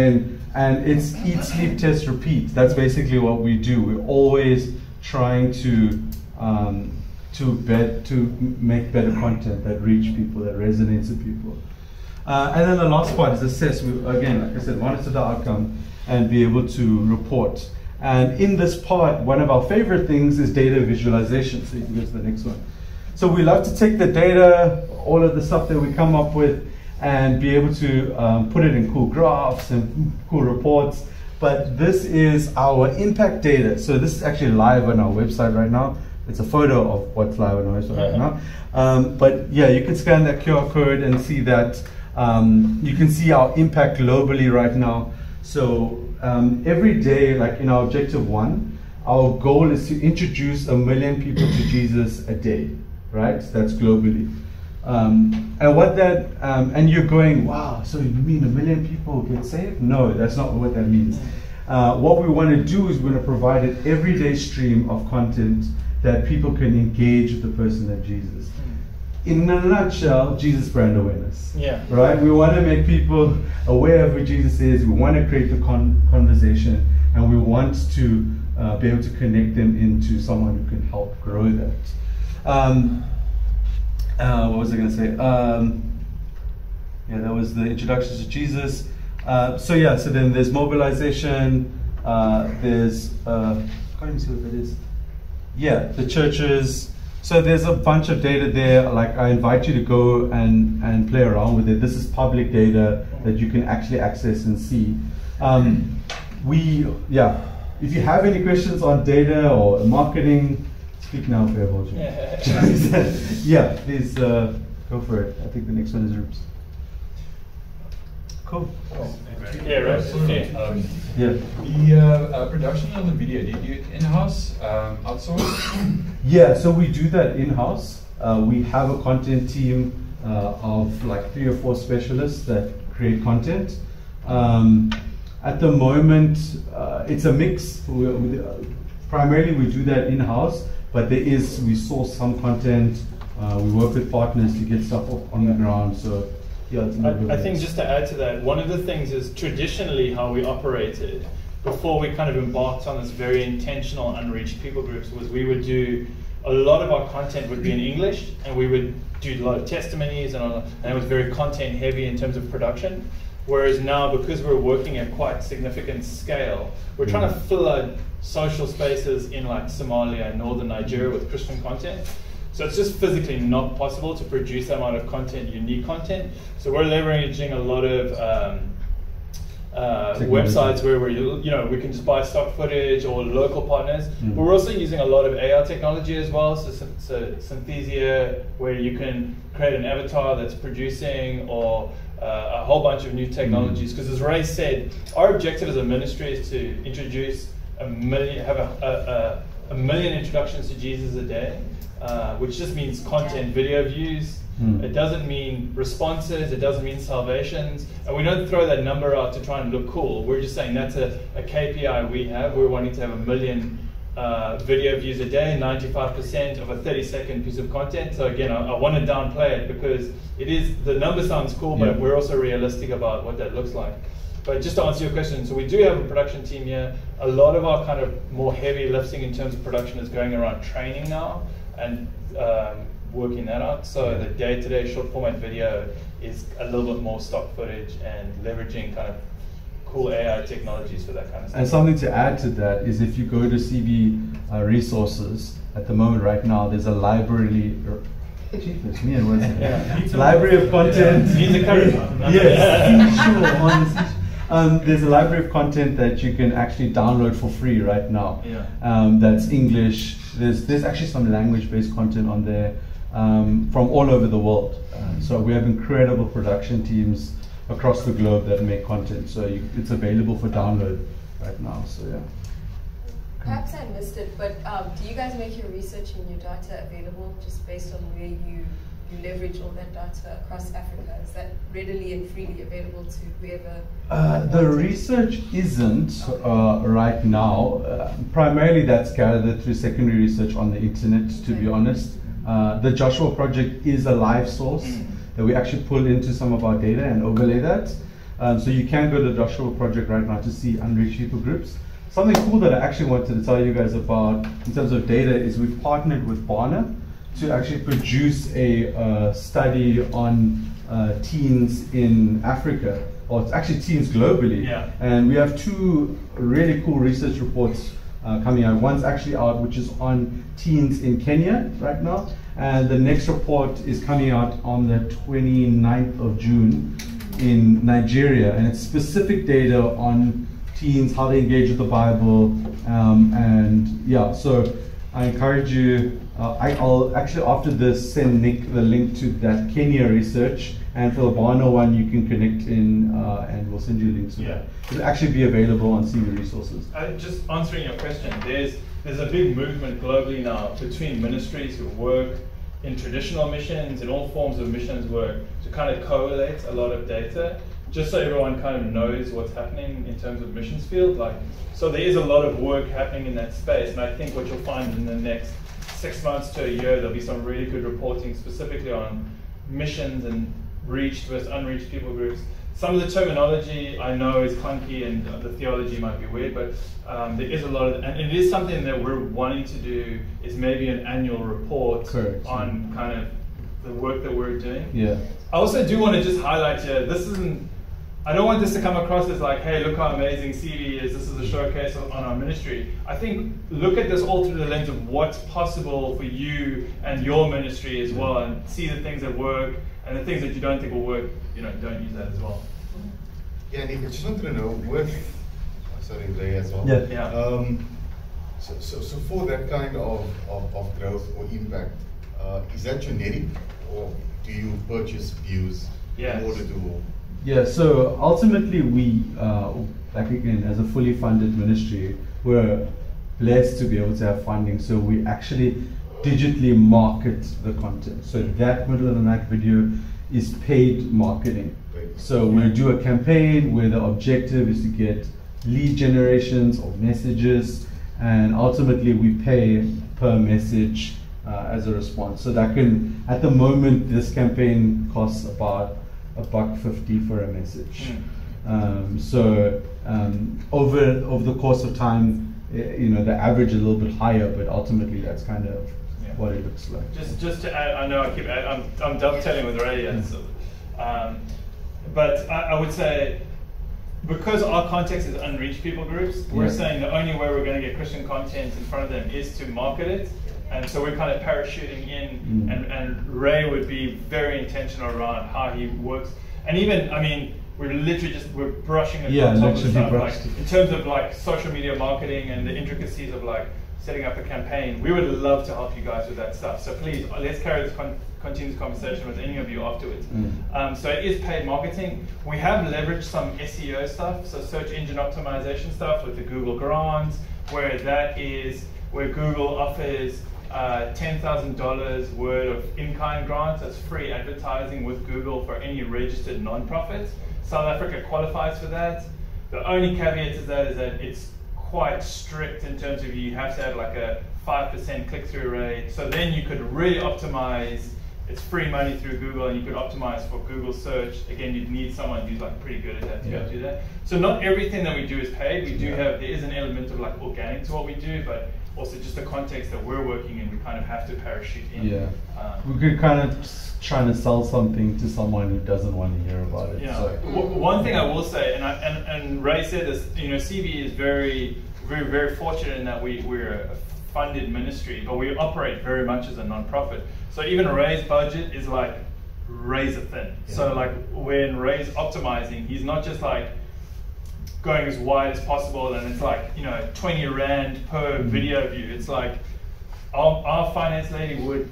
it's eat, sleep, test, repeat. That's basically what we do. We're always trying to make better content that reach people, that resonates with people. And then the last part is assess. We, again, like I said, monitor the outcome and be able to report. And in this part, one of our favorite things is data visualization. So you can go to the next one. So we love to take the data, all of the stuff that we come up with, and be able to put it in cool graphs and cool reports. But this is our impact data. So this is actually live on our website right now. It's a photo of what's live on our website right now. But yeah, you can scan that QR code and see that. You can see our impact globally right now. So every day, like in our objective 1, our goal is to introduce 1 million people to Jesus a day, right? So that's globally. And what that, and you're going, wow, so you mean 1 million people get saved? No, that's not what that means. What we want to do is we want to provide an everyday stream of content that people can engage with the person of Jesus. In a nutshell, Jesus brand awareness. Yeah. Right? We want to make people aware of who Jesus is. We want to create the conversation, and we want to be able to connect them into someone who can help grow that. What was I going to say? Yeah, that was the introduction to Jesus. So then there's mobilization. There's can't even see what that is. Yeah, the churches. So there's a bunch of data there. Like, I invite you to go and play around with it. This is public data that you can actually access and see. If you have any questions on data or marketing, speak now, fair hold you. Yeah, please go for it. I think the next one is Roops. Cool. Yeah, right. Yeah. The production of the video, do you do it in-house, outsourced? Yeah, so we do that in-house. We have a content team of like 3 or 4 specialists that create content. At the moment, it's a mix. Primarily, we do that in-house, but we source some content. We work with partners to get stuff on the ground. So yeah, it's a little bit I of think that. just to add to that, one of the things is traditionally how we operated before we kind of embarked on this very intentional unreached people groups was we would do a lot of our content would be in English, and we would do a lot of testimonies, and it was very content heavy in terms of production. Whereas now, because we're working at quite significant scale, we're trying to fill out social spaces in like Somalia and northern Nigeria with Christian content. So it's just physically not possible to produce that amount of content, unique content. So we're leveraging a lot of websites where we can just buy stock footage or local partners. But we're also using a lot of AR technology as well. So Synthesia, where you can create an avatar that's producing, or a whole bunch of new technologies. Because as Ray said, our objective as a ministry is to introduce a million introductions to Jesus a day, which just means content, video views. It doesn't mean responses, it doesn't mean salvations, and we don't throw that number out to try and look cool. We're just saying that's a KPI we have. We're wanting to have 1 million video views a day, 95% of a 30-second piece of content. So again, I want to downplay it because the number sounds cool, but we're also realistic about what that looks like. But just to answer your question, so we do have a production team here. A lot of our kind of more heavy lifting in terms of production is going around training now and working that out. So the day-to-day short format video is a little bit more stock footage and leveraging kind of cool AI technologies for that kind of stuff. And something to add to that is if you go to CV resources, at the moment right now, there's a library. Jeepers, me and what's library of content. Needs a curry. Yes, sure, honestly. There's a library of content that you can actually download for free right now. That's English. There's actually some language-based content on there from all over the world. So we have incredible production teams across the globe that make content. So it's available for download right now. So yeah. Perhaps I missed it, but do you guys make your research and your data available just based on where you leverage all that data across Africa? Is that readily and freely available to whoever? The research isn't right now. Primarily that's gathered through secondary research on the internet, to be honest. The Joshua Project is a live source that we actually pull into some of our data and overlay that. So you can go to the Joshua Project right now to see unreached people groups. Something cool that I actually wanted to tell you guys about in terms of data is we've partnered with Barna to actually produce a study on teens in Africa, or it's actually teens globally. And we have 2 really cool research reports coming out. One's actually out, which is on teens in Kenya right now, and the next report is coming out on the 29th of June in Nigeria, and it's specific data on teens, how they engage with the Bible, and yeah, so I encourage you, I'll actually after this send Nick the link to that Kenya research, and for the Barna one you can connect in and we'll send you links to that. It'll actually be available on CV Resources. Just answering your question, there's a big movement globally now between ministries who work in traditional missions, in all forms of missions work, to kind of correlate a lot of data, just so everyone kind of knows what's happening in terms of missions field. So there is a lot of work happening in that space, and I think what you'll find in the next 6 months to a year, there'll be some really good reporting specifically on missions and reached versus unreached people groups. Some of the terminology I know is clunky and the theology might be weird, but there is a lot of, and it is something that we're wanting to do, is maybe an annual report on kind of the work that we're doing. I also do want to just highlight here, I don't want this to come across as like, hey, look how amazing CV is, this is a showcase on our ministry. I think look at this all through the lens of what's possible for you and your ministry as well, and see the things that work and the things that you don't think will work, don't use that as well. Yeah, Nick, I just wanted to know with, sorry, Ray as well. So for that kind of growth or impact, is that generic, or do you purchase views in order to? Yeah, so ultimately we, like again, as a fully funded ministry, we're blessed to be able to have funding, so we actually digitally market the content. So that middle of the night video is paid marketing. So we'll do a campaign where the objective is to get lead generations or messages, and ultimately we pay per message as a response. So that can, at the moment, this campaign costs about $1.50 for a message. Over the course of time, the average is a little bit higher, but ultimately that's kind of what it looks like. Just to add, I know I'm dovetailing with Ray, but I would say, because our context is unreached people groups, we're saying the only way we're going to get Christian content in front of them is to market it. And so we're kind of parachuting in, and Ray would be very intentional around how he works. And even, we're literally we're brushing on top of stuff. Like, in terms of like social media marketing and the intricacies of like setting up a campaign, we would love to help you guys with that stuff. So please, let's carry this continue this conversation with any of you afterwards. So it is paid marketing. We have leveraged some SEO stuff, so search engine optimization stuff with the Google grants, where Google offers $10,000 worth of in-kind grants as free advertising with Google for any registered non-profits. South Africa qualifies for that. The only caveat to that is that it's quite strict in terms of you have to have like a 5% click-through rate. So then you could really optimize. It's free money through Google, and you could optimize for Google search. Again, you'd need someone who's like pretty good at that to go do that. So not everything that we do is paid. We do have, there is an element of like organic to what we do, but also just the context that we're working in, we kind of have to parachute in. We could kind of trying to sell something to someone who doesn't want to hear about it. One thing I will say, and Ray said this, CV is very, very, very fortunate in that we're a funded ministry, but we operate very much as a non-profit. So even Ray's budget is like razor thin. So like when Ray's optimizing, he's not just like going as wide as possible, and it's like 20 Rand per video view. It's like our finance lady would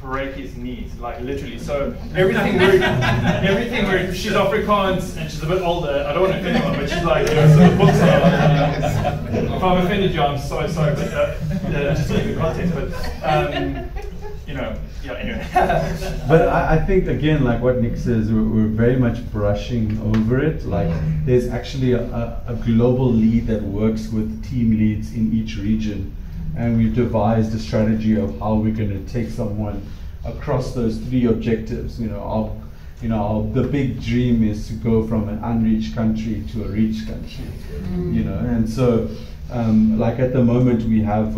break his knees, like literally. So everything we're she's Afrikaans and she's a bit older. I don't want to offend anyone, but she's like, so the books are. If I've offended you, I'm so sorry. But just to give you context, but anyway. But I think again, like what Nick says, we're very much brushing over it. Like there's actually a global lead that works with team leads in each region, and we've devised a strategy of how we're going to take someone across those three objectives. The big dream is to go from an unreached country to a reached country. And so like at the moment we have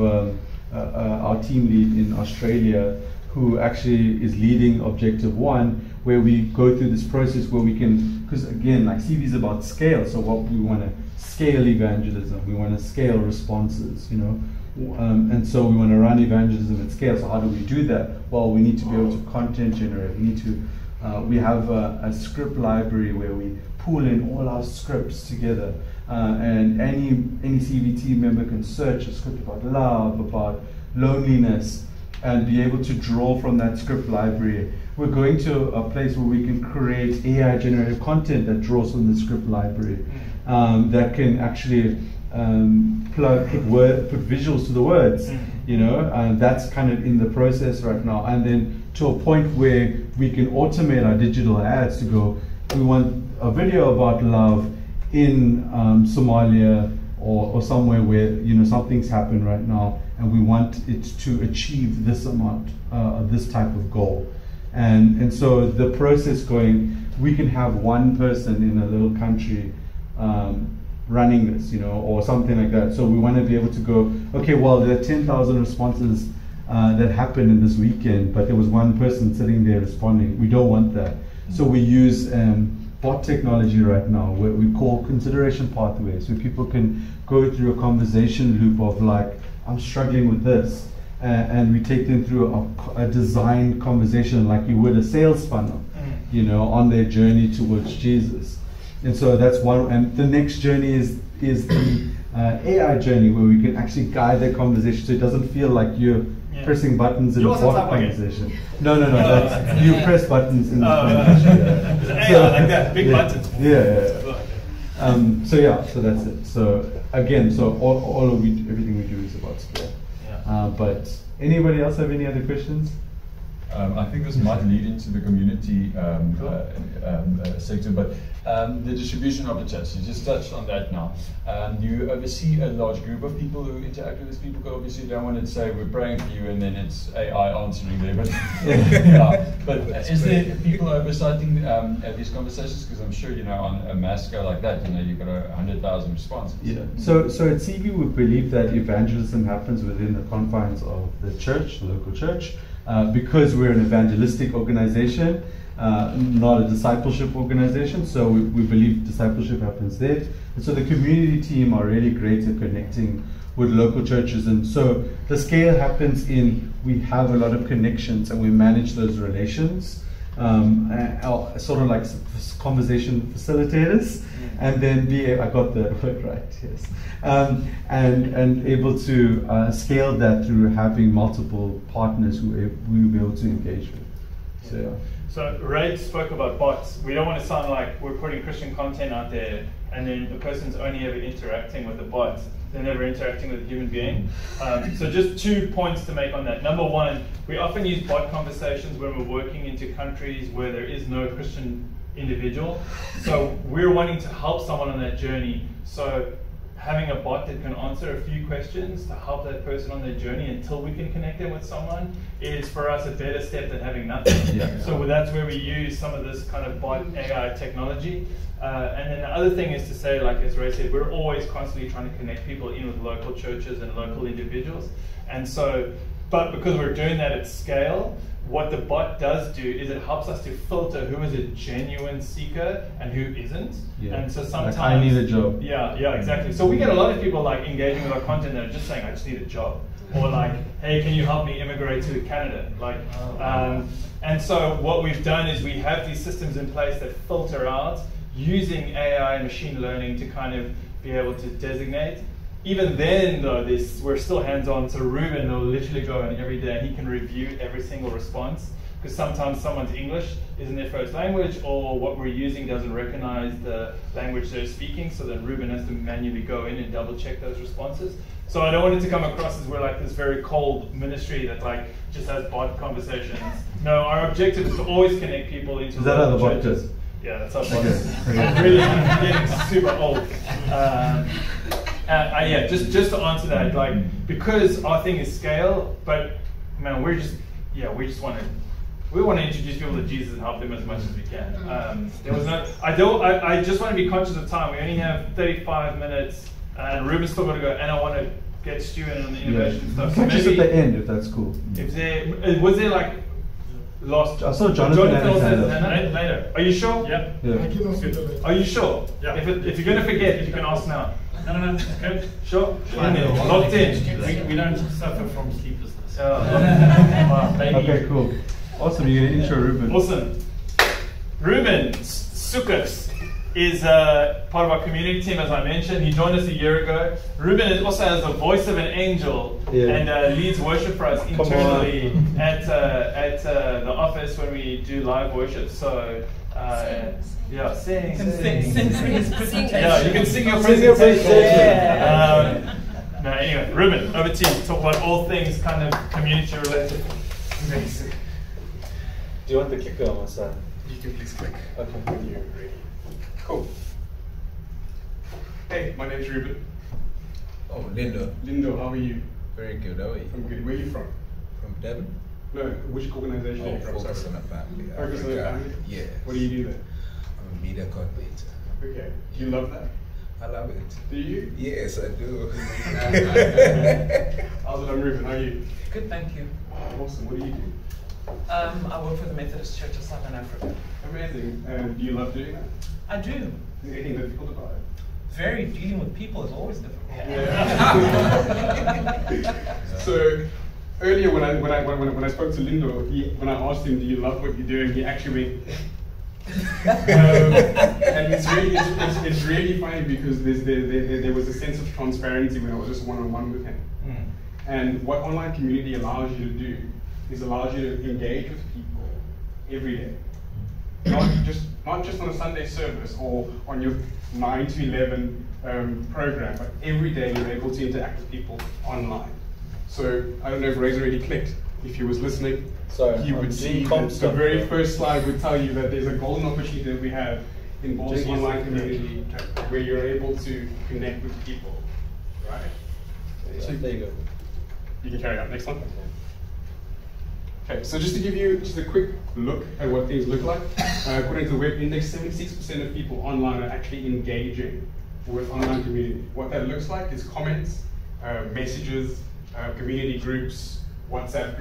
our team lead in Australia who actually is leading Objective 1, where we go through this process where we can, because again, like CV is about scale, so what we want to scale evangelism, we want to scale responses, and so we want to run evangelism at scale. So how do we do that? Well, we need to be able to content generate. We need to, we have a script library where we pull in all our scripts together, and any CVT member can search a script about love, about loneliness, and be able to draw from that script library. We're going to a place where we can create AI-generated content that draws from the script library, that can actually put visuals to the words, and that's kind of in the process right now. And then to a point where we can automate our digital ads to go, we want a video about love in Somalia or somewhere where something's happened right now, and we want it to achieve this amount, this type of goal. And so the process going, we can have one person in a little country running this, or something like that. So we want to be able to go, okay, well, there are 10,000 responses that happened in this weekend, but there was one person sitting there responding. We don't want that. So we use bot technology right now, what we call consideration pathways, where people can go through a conversation loop of like, I'm struggling with this, and we take them through a designed conversation like you would a sales funnel, on their journey towards Jesus. And so that's one. And the next journey is the AI journey, where we can actually guide that conversation so it doesn't feel like you're pressing buttons in a bot conversation. No. That's, you press buttons in the conversation. There's an AI like that, big buttons. So that's it. So again, everything we do is about scale. But anybody else have any other questions? I think this might lead into the community sector, but the distribution of the chats, you just touched on that now. You oversee a large group of people who interact with these people, because obviously you don't want to say we're praying for you and then it's AI answering there, but, yeah. But is there people oversighting these conversations? Because I'm sure, you know, on a mass scale like that, you know, you've got 100,000 responses. Yeah. So at CV we believe that evangelism happens within the confines of the church, the local church. Because we're an evangelistic organization, not a discipleship organization, so we believe discipleship happens there. And so the community team are really great at connecting with local churches, and so the scale happens in we have a lot of connections and we manage those relations, sort of like conversation facilitators, and then I got the word right, yes, and able to scale that through having multiple partners who we'll be able to engage with. So, yeah. So Ray spoke about bots. We don't want to sound like we're putting Christian content out there and then the person's only ever interacting with the bot. They're never interacting with a human being. So just 2 points to make on that. Number one, we often use bot conversations when we're working into countries where there is no Christian individual. So we're wanting to help someone on that journey. So having a bot that can answer a few questions to help that person on their journey until we can connect them with someone is for us a better step than having nothing. Yeah. So that's where we use some of this kind of bot AI technology. And then the other thing is to say, like as Ray said, we're always constantly trying to connect people in with local churches and local individuals. And so, but because we're doing that at scale, what the bot does do is it helps us to filter who is a genuine seeker and who isn't. Yeah. And so sometimes, like, I need a job. Yeah, exactly. So we get a lot of people like engaging with our content that are just saying, I just need a job. Or like, hey, can you help me immigrate to Canada? Like, and so what we've done is we have these systems in place that filter out using AI and machine learning to kind of be able to designate. Even then, though, we're still hands-on. So Ruben will literally go in every day and he can review every single response, because sometimes someone's English isn't their first language, or what we're using doesn't recognize the language they're speaking, so then Ruben has to manually go in and double-check those responses. So I don't want it to come across as we're like this very cold ministry that like just has bot conversations. No, our objective is to always connect people into Is that how the bot does? Yeah, that's how bot does. I'm really getting super old. Yeah, just to answer that, like, because our thing is scale, but man, we want to introduce people to Jesus and help them as much as we can. I just want to be conscious of time. We only have 35 minutes, and Ruben's still got to go, and I want to get Stu in on the innovation stuff. So just at the end, if that's cool. Was there like last? I saw Jonathan later. Are you sure? Yeah. Are you sure? Yeah. If you're going to forget, you can ask now. No, good. Sure. Locked in. We don't suffer from sleeplessness. Okay, cool. Awesome, you're going to intro Ruben. Awesome. Ruben Sukas is part of our community team, as I mentioned. He joined us a year ago. Ruben also has the voice of an angel and leads worship for us internally at the office when we do live worship. So, sing. Yeah, you can sing your presentation. Anyway, Ruben, over to you. Talk about all things kind of community related. Amazing. Do you want the clicker on my side? You can please click. Okay. When you're ready. Cool. Hey, my name's Ruben. Oh, Lindo. Lindo, how are you? Very good, how are you? I'm good. Where are you from? From Devon? No, which organization are you from? Focus on the Family. Focus on the Family? Yes. What do you do there? I'm a media coordinator. Okay. Do you love that? I love it. Do you? Yes, I do. How's it? I'm Ruben. How are you? Good, thank you. Awesome. What do you do? I work for the Methodist Church of Southern Africa. Amazing. And do you love doing that? I do. Is there anything difficult about it? Very. Dealing with people is always difficult. Yeah. So earlier when I spoke to Lindo, when I asked him, "Do you love what you're doing?" he actually went. And it's really funny because there was a sense of transparency when I was just one-on-one with him. And what online community allows you to do is allows you to engage with people every day. Not just on a Sunday service or on your 9 to 11 program, but every day you're able to interact with people online. So I don't know if Ray's already clicked, if he was listening, Sorry, he would see that the very first slide would tell you that there's a golden opportunity that we have in Ball's online community where you're able to connect with people, right? So there you go. You can carry on. Next one. Okay, so just to give you just a quick look at what things look like, according to the Web Index, 76% of people online are actually engaging with online community. What that looks like is comments, messages, community groups, WhatsApp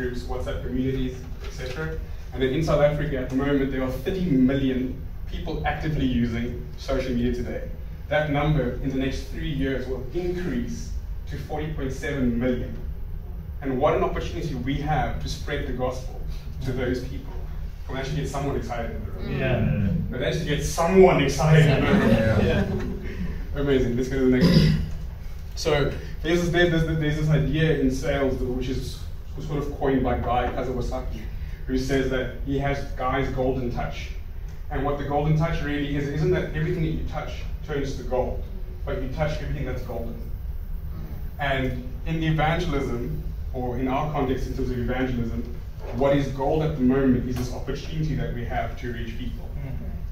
communities, etc. And then in South Africa at the moment, there are 30 million people actively using social media today. That number in the next 3 years will increase to 40.7 million. And what an opportunity we have to spread the gospel to those people. Can we actually get someone excited in the room? Yeah. But actually get someone excited in the room. Yeah. Amazing. Let's go to the next one. So there's this idea in sales which is sort of coined by Guy Kazawasaki, who says that he has Guy's golden touch. And what the golden touch really is, isn't that everything that you touch turns to gold, but you touch everything that's golden. And in the evangelism, or in our context in terms of evangelism, what is gold at the moment is this opportunity that we have to reach people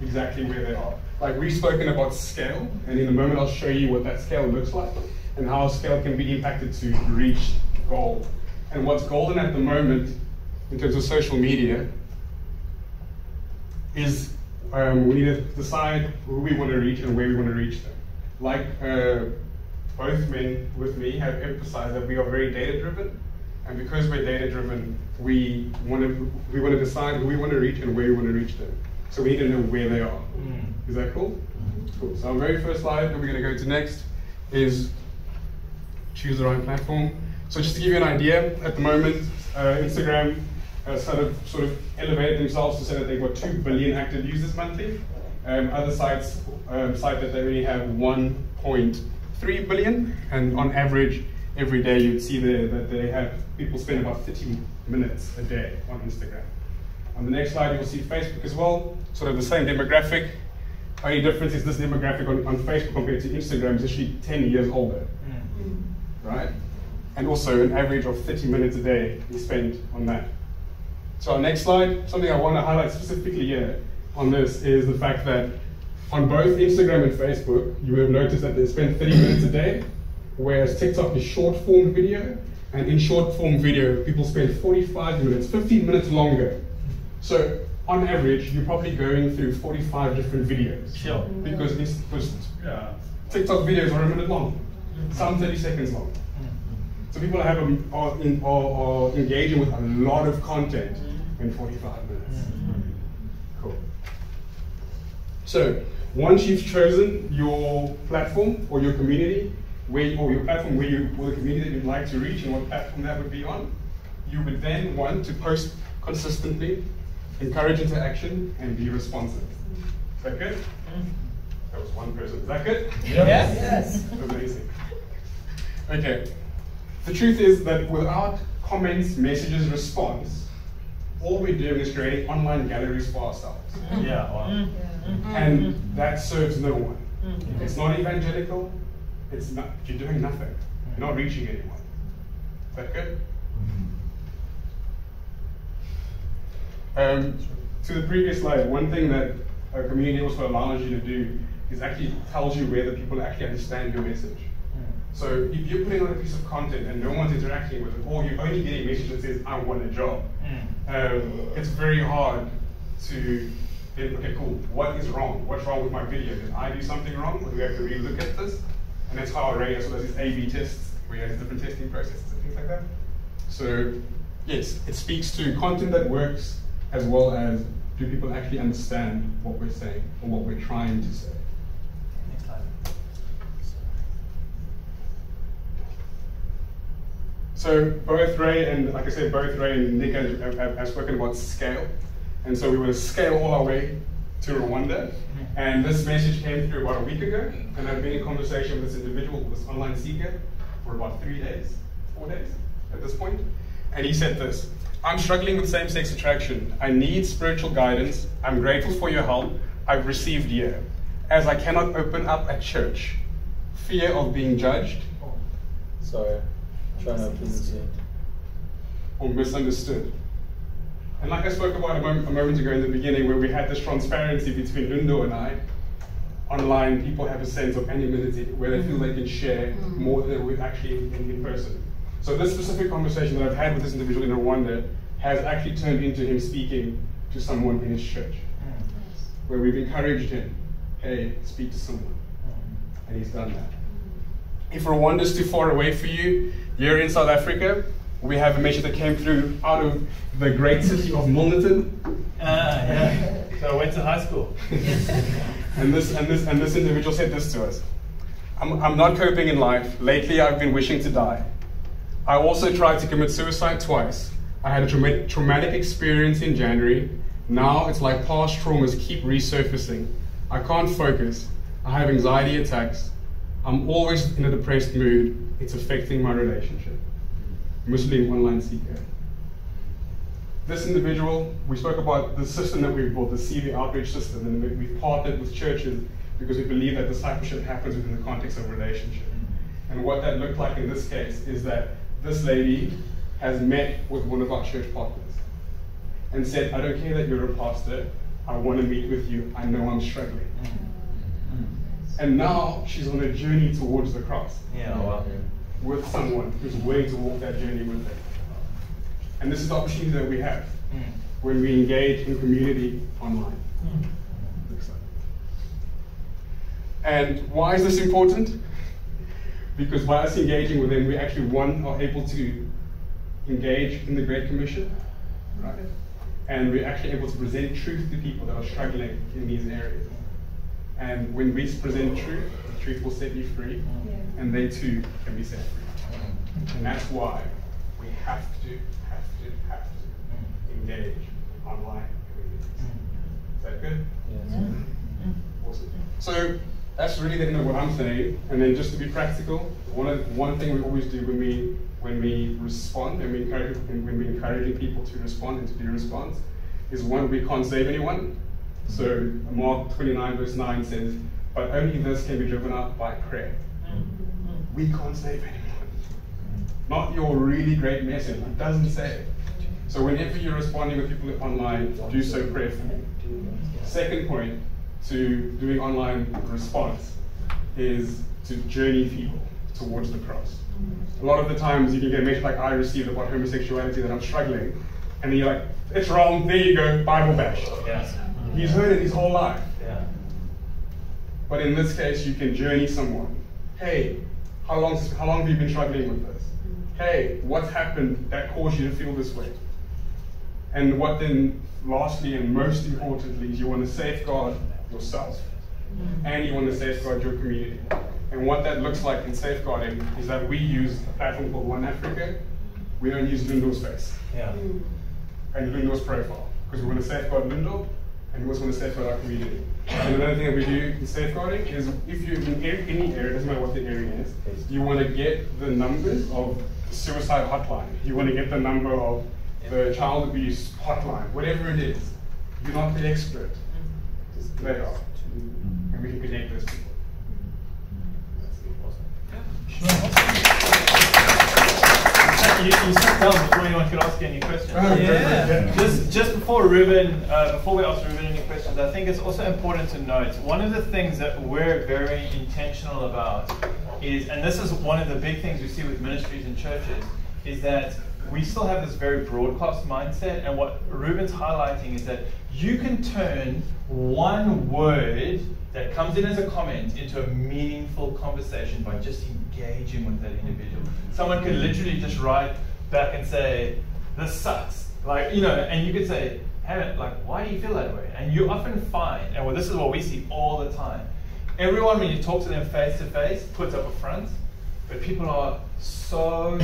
exactly where they are. Like we've spoken about scale, and in a moment I'll show you what that scale looks like and how scale can be impacted to reach gold. And what's golden at the moment in terms of social media is we need to decide who we want to reach and where we want to reach them. Like both men with me have emphasized that we are very data driven, and because we're data driven, we want to decide who we want to reach and where we want to reach them. So we need to know where they are. Is that cool? Cool. So our very first slide that we're going to go to next is choose the right platform. So just to give you an idea, at the moment, Instagram sort of elevated themselves to say that they've got 2 billion active users monthly. Other sites cite that they only have 1.3 billion, and on average, every day you'd see there that they have people spend about 30 minutes a day on Instagram. On the next slide, you'll see Facebook as well, sort of the same demographic. Only difference is this demographic on Facebook compared to Instagram is actually 10 years older, right? And also an average of 30 minutes a day is spent on that. So our next slide, something I want to highlight specifically here on this is the fact that on both Instagram and Facebook, you will have noticed that they spend 30 minutes a day, whereas TikTok is short form video, and in short form video, people spend 45 minutes, 15 minutes longer. So on average, you're probably going through 45 different videos. Sure. Because TikTok videos are a minute long, some 30 seconds long. So people are engaging with a lot of content in 45 minutes. Cool. So once you've chosen your platform or your community, or the community that you'd like to reach and what platform that would be on, you would then want to post consistently, encourage interaction, and be responsive. Is that good? That was one person. Is that good? Yes. Amazing. Okay. The truth is that without comments, messages, response, all we're doing is creating online galleries for ourselves. Yeah. Wow. And that serves no one. It's not evangelical. It's not. You're doing nothing. You're not reaching anyone. Is that good? To the previous slide, one thing that a community also allows you to do is actually tells you whether people actually understand your message. So if you're putting on a piece of content and no one's interacting with it, or you're only getting a message that says, I want a job, it's very hard to then, okay, cool, what is wrong? What's wrong with my video? Did I do something wrong? Or do we have to re-look at this? And that's how our radio also does these A/B tests, where it has different testing processes and things like that. So yes, it speaks to content that works, as well as do people actually understand what we're saying or what we're trying to say. Next slide. So both Ray and, like I said, both Ray and Nick have spoken about scale. And so we want to scale all our way to Rwanda. And this message came through about a week ago. And I've been in conversation with this individual, this online seeker, for about 4 days at this point. And he said this: I'm struggling with same-sex attraction. I need spiritual guidance. I'm grateful for your help. I've received here. As I cannot open up at church. Fear of being judged. Sorry, I'm trying to open this yet. or misunderstood. And like I spoke about a moment ago in the beginning, where we had this transparency between Lundo and I, online people have a sense of anonymity where they feel they can share more than they would actually in person. So this specific conversation that I've had with this individual in Rwanda has actually turned into him speaking to someone in his church, where we've encouraged him, hey, speak to someone. And he's done that. If Rwanda's too far away for you, here in South Africa, we have a message that came through out of the great city of Milnerton. Yeah. So I went to high school. and this individual said this to us. I'm not coping in life. Lately I've been wishing to die. I also tried to commit suicide twice. I had a traumatic experience in January. Now it's like past traumas keep resurfacing. I can't focus. I have anxiety attacks. I'm always in a depressed mood. It's affecting my relationship. Muslim online seeker. This individual, we spoke about the system that we've built, the CV outreach system, and we've partnered with churches because we believe that discipleship happens within the context of a relationship. And what that looked like in this case is that this lady has met with one of our church partners and said, I don't care that you're a pastor, I want to meet with you, I know I'm struggling. And now she's on a journey towards the cross. With someone who's willing to walk that journey with them. And this is the opportunity that we have when we engage in community online. And why is this important? Because by us engaging with them, we actually, one, are able to engage in the Great Commission, right? And we're actually able to present truth to people that are struggling in these areas. And when we present truth, the truth will set you free, and they too can be set free. And that's why we have to engage online communities. Is that good? Yes. Awesome. So that's really the end of what I'm saying. And then just to be practical, one thing we always do when we respond and when we're encouraging people to respond and to do a response is, one, we can't save anyone. So Mark 29 verse 9 says, but only this can be driven out by prayer. We can't save anyone. Not your really great message, it doesn't save. So whenever you're responding with people online, do so prayerfully. Second point to doing online response is to journey people towards the cross. A lot of the times you can get a message like I received about homosexuality that I'm struggling, and then you're like, it's wrong, there you go, Bible bash. Yeah. He's heard it his whole life. Yeah. But in this case, you can journey someone. Hey, how long have you been struggling with this? Hey, what happened that caused you to feel this way? And what then, lastly and most importantly, is you want to safeguard yourself. And you want to safeguard your community. And what that looks like in safeguarding is that we use a platform called One Africa. We don't use Lundo's face. Yeah. And Lundo's profile. Because we want to safeguard Lundo, and we also want to safeguard our community. And another thing that we do in safeguarding is, if you're in any area, doesn't matter what the area is, you want to get the numbers of the suicide hotline. You want to get the number of the child abuse hotline, whatever it is. You're not the expert. They are. And we can connect those people. You sat down before anyone could ask you any questions. Just before Ruben, before we ask Ruben any questions, I think it's also important to note, one of the things that we're very intentional about is, and this is one of the big things we see with ministries and churches, is that we still have this very broadcast mindset, and what Ruben's highlighting is that you can turn one word that comes in as a comment into a meaningful conversation by just engaging with that individual. Someone could literally just write back and say, this sucks. Like, you know, and you could say, hey, like, why do you feel that way? And you often find, and well, this is what we see all the time, everyone, when you talk to them face to face, puts up a front, but people are so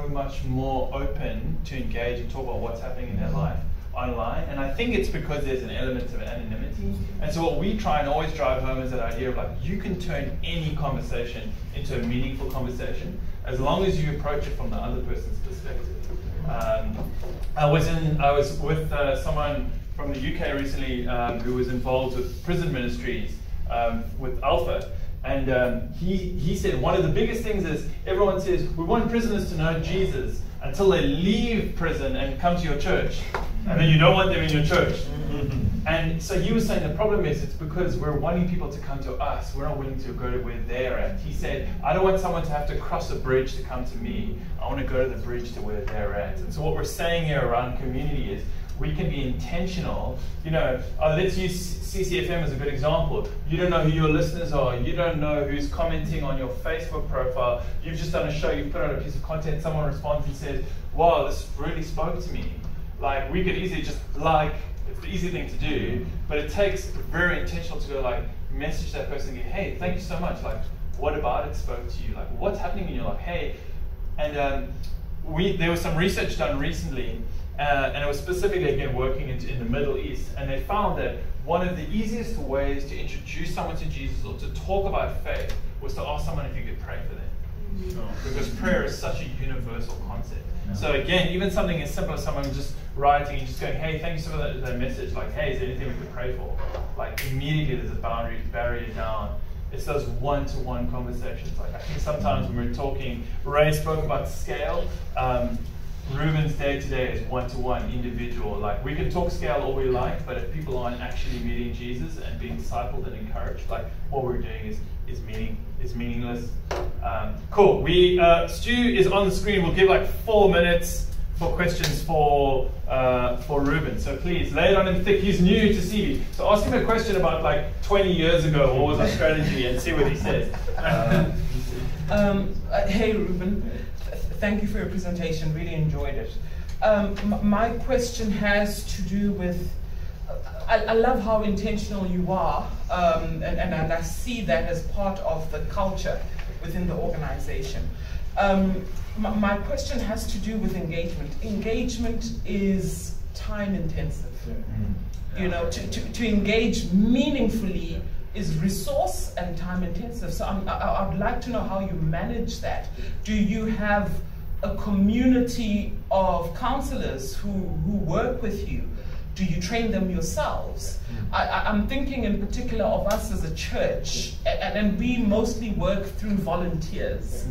much more open to engage and talk about what's happening in their life online. And I think it's because there's an element of anonymity. And so what we try and always drive home is that idea of, like, you can turn any conversation into a meaningful conversation as long as you approach it from the other person's perspective. I was with someone from the UK recently who was involved with prison ministries with Alpha. And he said one of the biggest things is everyone says, we want prisoners to know Jesus. until they leave prison and come to your church. And then you don't want them in your church. And so he was saying the problem is it's because we're wanting people to come to us. We're not willing to go to where they're at. He said, I don't want someone to have to cross a bridge to come to me. I want to go to the bridge to where they're at. And so what we're saying here around community is we can be intentional. You know, let's use CCFM as a good example. You don't know who your listeners are. You don't know who's commenting on your Facebook profile. You've just done a show. You've put out a piece of content. Someone responds and says, wow, this really spoke to me. Like, we could easily just it's the easy thing to do, but it takes very intentional to go like message that person and go, hey, thank you so much. Like, what about it spoke to you? Like, what's happening in your life? Hey, and there was some research done recently, and it was specifically again working in the Middle East, and they found that one of the easiest ways to introduce someone to Jesus or to talk about faith was to ask someone if you could pray for them. Because prayer is such a universal concept. So again, even something as simple as someone just writing and just going, hey, thank you so much for that message. Like, hey, is there anything we could pray for? Like, immediately there's a barrier down. It's those one-to-one conversations. Like, I think sometimes when we're talking, Ray spoke about scale. Ruben's day-to-day is one-to-one, individual. Like, we can talk scale all we like, but if people aren't actually meeting Jesus and being discipled and encouraged, like, what we're doing is meaningless. Cool. Stu is on the screen. We'll give like 4 minutes for questions for Ruben. So please lay it on him thick. He's new to CV, so ask him a question about like 20 years ago. What was our strategy, and see what he says. Hey Ruben, thank you for your presentation. Really enjoyed it. My question has to do with. I love how intentional you are, and I see that as part of the culture within the organization. My question has to do with engagement. Engagement is time intensive. You know, to engage meaningfully is resource and time intensive. So I'd like to know how you manage that. Do you have a community of counselors who work with you? Do you train them yourselves? I'm thinking in particular of us as a church, and we mostly work through volunteers.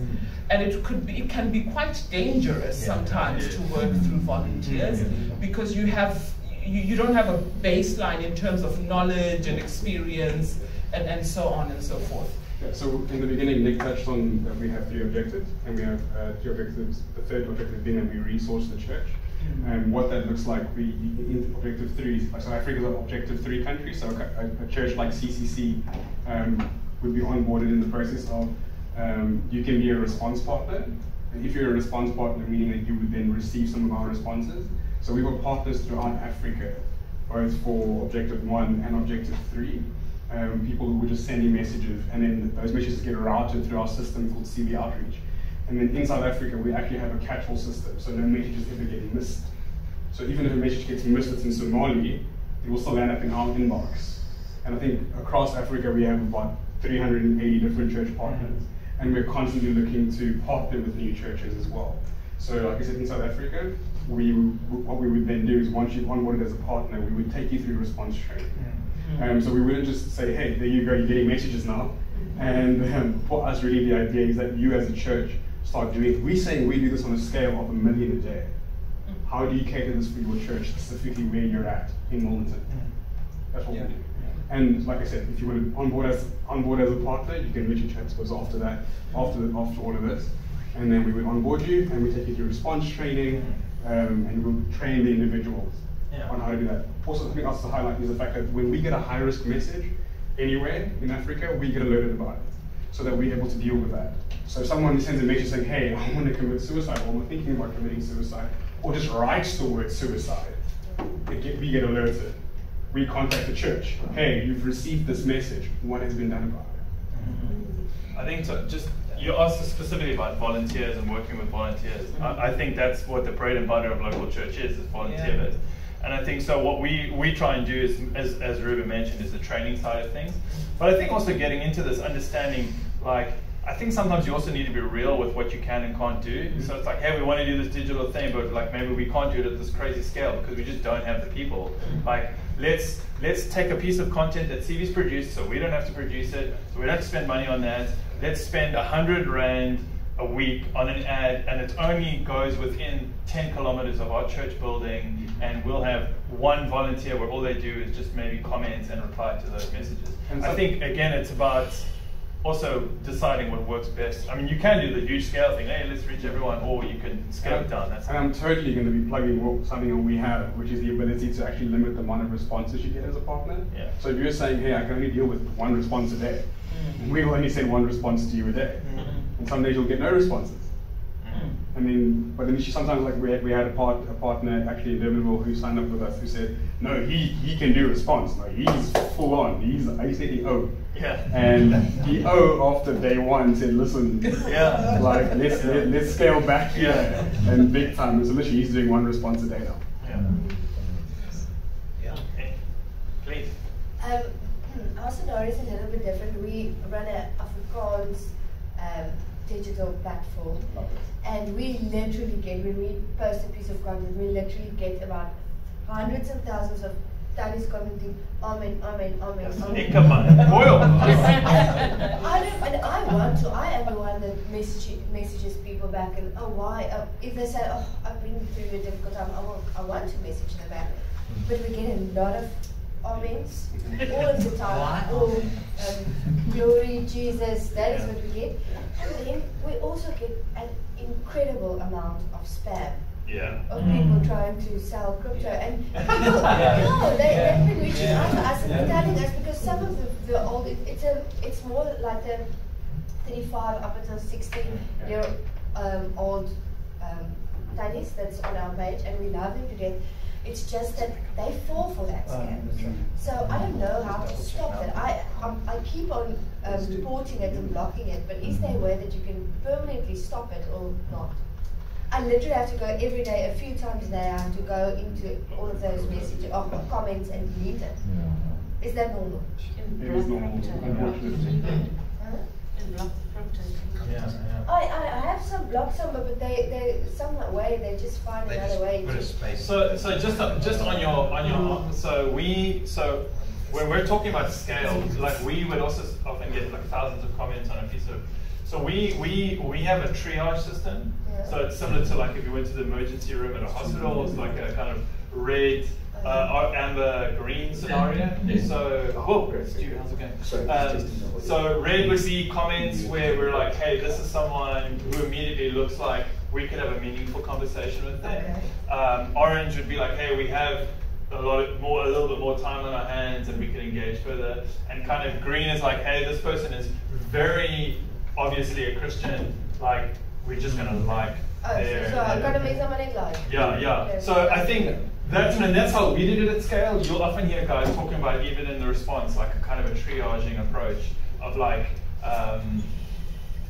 And it can be quite dangerous sometimes to work through volunteers because you don't have a baseline in terms of knowledge and experience and so on and so forth. Yeah, so in the beginning, Nick touched on that we have 3 objectives, and we have 2 objectives. The third objective being that we resource the church. And what that looks like, in objective 3, South Africa is an objective 3 country, so a church like CCC would be onboarded in the process of, you can be a response partner, and if you're a response partner, meaning that you would then receive some of our responses. So we've got partners throughout Africa, both for objective 1 and objective 3, people who would just send you messages, and then those messages get routed through our system called CV Outreach. And then in South Africa, we actually have a catch-all system, so no messages ever get missed. So even if a message gets missed that's in Somali, it will still land up in our inbox. And I think across Africa, we have about 380 different church partners. And we're constantly looking to partner with new churches as well. So like I said, in South Africa, what we would then do is once you've onboarded as a partner, we would take you through response training. So we wouldn't just say, hey, there you go, you're getting messages now. And for us, really, the idea is that you as a church start doing, we're saying we do this on a scale of 1 million a day. How do you cater this for your church, specifically where you're at in Milnerton? That's what we do. And like I said, if you want to onboard as a partner, you can Richard Chats goes after that, after all of this. And then we would onboard you, and we take you through response training, and we'll train the individuals on how to do that. Also, something else to highlight is the fact that when we get a high-risk message anywhere in Africa, we get alerted about it, so that we're able to deal with that. So if someone sends a message saying, hey, I want to commit suicide, or I'm thinking about committing suicide, or just writes the word suicide, we get alerted. We contact the church. Hey, you've received this message. What has been done about it? I think you asked specifically about volunteers and working with volunteers. I think that's what the bread and butter of local church is volunteer-based. And I think so what we try and do is, as Ruben mentioned, is the training side of things. But I think also getting into this understanding, like, I think sometimes you also need to be real with what you can and can't do. So it's like, hey, we want to do this digital thing, but like maybe we can't do it at this crazy scale because we just don't have the people. Like, let's take a piece of content that CV's produced, so we don't have to produce it, so we don't have to spend money on that. Let's spend 100 Rand a week on an ad, and it only goes within 10 kilometers of our church building, and we'll have one volunteer where all they do is just maybe comment and reply to those messages. And I think, again, it's about also deciding what works best. I mean, you can do the huge scale thing, hey, let's reach everyone, or you can scale it down. And I'm totally going to be plugging something that we have, which is the ability to actually limit the amount of responses you get as a partner. Yeah. So if you're saying, hey, I can only deal with one response a day, we will only send one response to you a day. And some days you'll get no responses. I mean, but then sometimes, like we had a partner actually in Durbanville who signed up with us who said, no, he can do response. Like, he's full on. I said he O. Yeah. And he O after day one said, listen, yeah, like let's scale back here and big time. So literally he's doing one response a day now. Yeah. Okay. Please. I also noticed a little bit different. We run an Afrikaans digital platform, and we literally get, when we post a piece of content, we literally get about hundreds of thousands of studies commenting, amen, amen, amen, amen. I am the one that messages people back, and why? If they say, I've been through a difficult time, I want to message them back. But we get a lot of amens all of the time. Oh, glory, Jesus, that is what we get. And then we also get an incredible amount of spam. Of people trying to sell crypto, and people, they've been reaching out to us and telling us, because some of the old, it's more like the 35 up until 16-year old studies that's on our page, and we love them to death. It's just that they fall for that scam. So I don't know how to stop that. I keep on reporting it and blocking it, but is there a way that you can permanently stop it or not? I literally have to go every day, a few times a day. I have to go into all of those messages, comments, and delete it. Is that normal? It is normal, unfortunately. I have some blocked some, but they some way they just find another way. So just on your so when we're talking about scale, like we would also often get like thousands of comments on a piece of. So we have a triage system. So it's similar to like if you went to the emergency room at a hospital, it's like a kind of red, amber, green scenario. So, Stu, how's it going? So red would be comments where we're like, hey, this is someone who immediately looks like we could have a meaningful conversation with them. Orange would be like, hey, we have a little bit more time on our hands and we can engage further. And kind of green is like, hey, this person is very obviously a Christian, like we're just gonna like their. So I've got to make somebody like. Yeah. So I think that's how we did it at scale. You'll often hear guys talking about, even in the response, like a kind of a triaging approach of like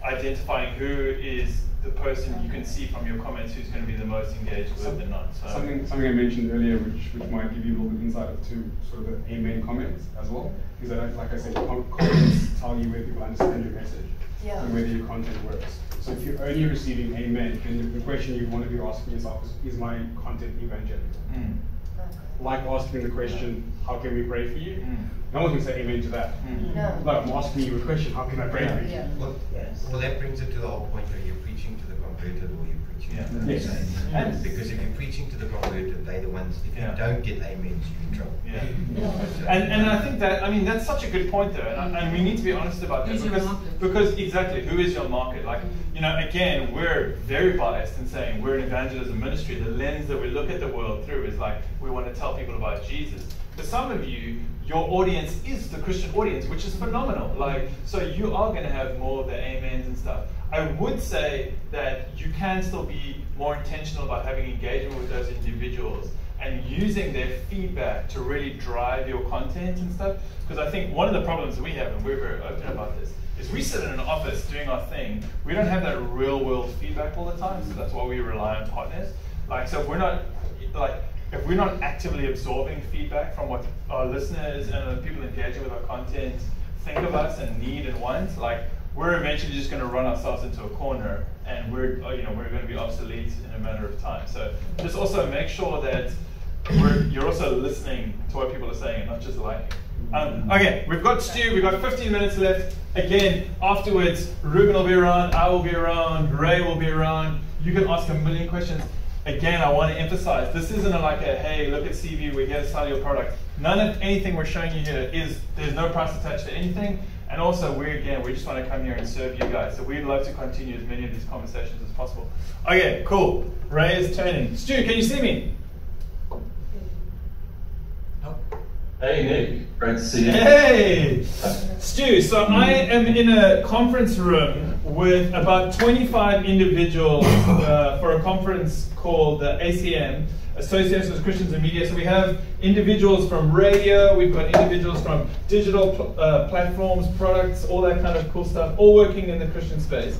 identifying who is the person you can see from your comments who's going to be the most engaged with and not. So something I mentioned earlier, which might give you a little bit insight to sort of the amen comments as well, is that, like I said, comments tell you whether people understand your message and whether your content works. So if you're only receiving amen, then the question you want to be asking yourself is my content evangelical? Like asking the question, how can we pray for you? No one's going to say amen to that. No, I'm asking you a question, how can I pray for you? Well, that brings it to the whole point where you're preaching to the converted or you're preaching to the Yes. Because if you're preaching to the converted, they're the ones, if you don't get amens, you're in trouble. And I think that, I mean, that's such a good point though, and we need to be honest about that, because exactly, who is your market? Like, you know, again, we're very biased in saying we're an evangelism ministry. The lens that we look at the world through is like, we want to tell people about Jesus. For some of you, your audience is the Christian audience, which is phenomenal. Like, so you are going to have more of the amens and stuff. I would say that you can still be more intentional about having engagement with those individuals and using their feedback to really drive your content and stuff. Because I think one of the problems we have, and we're very open about this, is we sit in an office doing our thing. We don't have that real world feedback all the time, so that's why we rely on partners. Like, so if we're not actively absorbing feedback from what our listeners and the people engaging with our content think of us and need and want, like, we're eventually just going to run ourselves into a corner, and we're going to be obsolete in a matter of time. So just also make sure that you're also listening to what people are saying and not just liking. Okay, we've got Stu, we've got 15 minutes left. Again, afterwards, Ruben will be around, I will be around, Ray will be around. You can ask a million questions. Again, I want to emphasize, this isn't like a, hey, look at CV, we're here to sell your product. None of anything we're showing you here there's no price attached to anything. And also, we just want to come here and serve you guys. So we'd love to continue as many of these conversations as possible. Okay, cool. Ray is turning. Stu, can you see me? Hey Nick, great to see you. Hey! Stu, so I am in a conference room with about 25 individuals for a conference called the ACM, Association of Christians in Media. So we have individuals from radio, we've got individuals from digital platforms, products, all that kind of cool stuff, all working in the Christian space.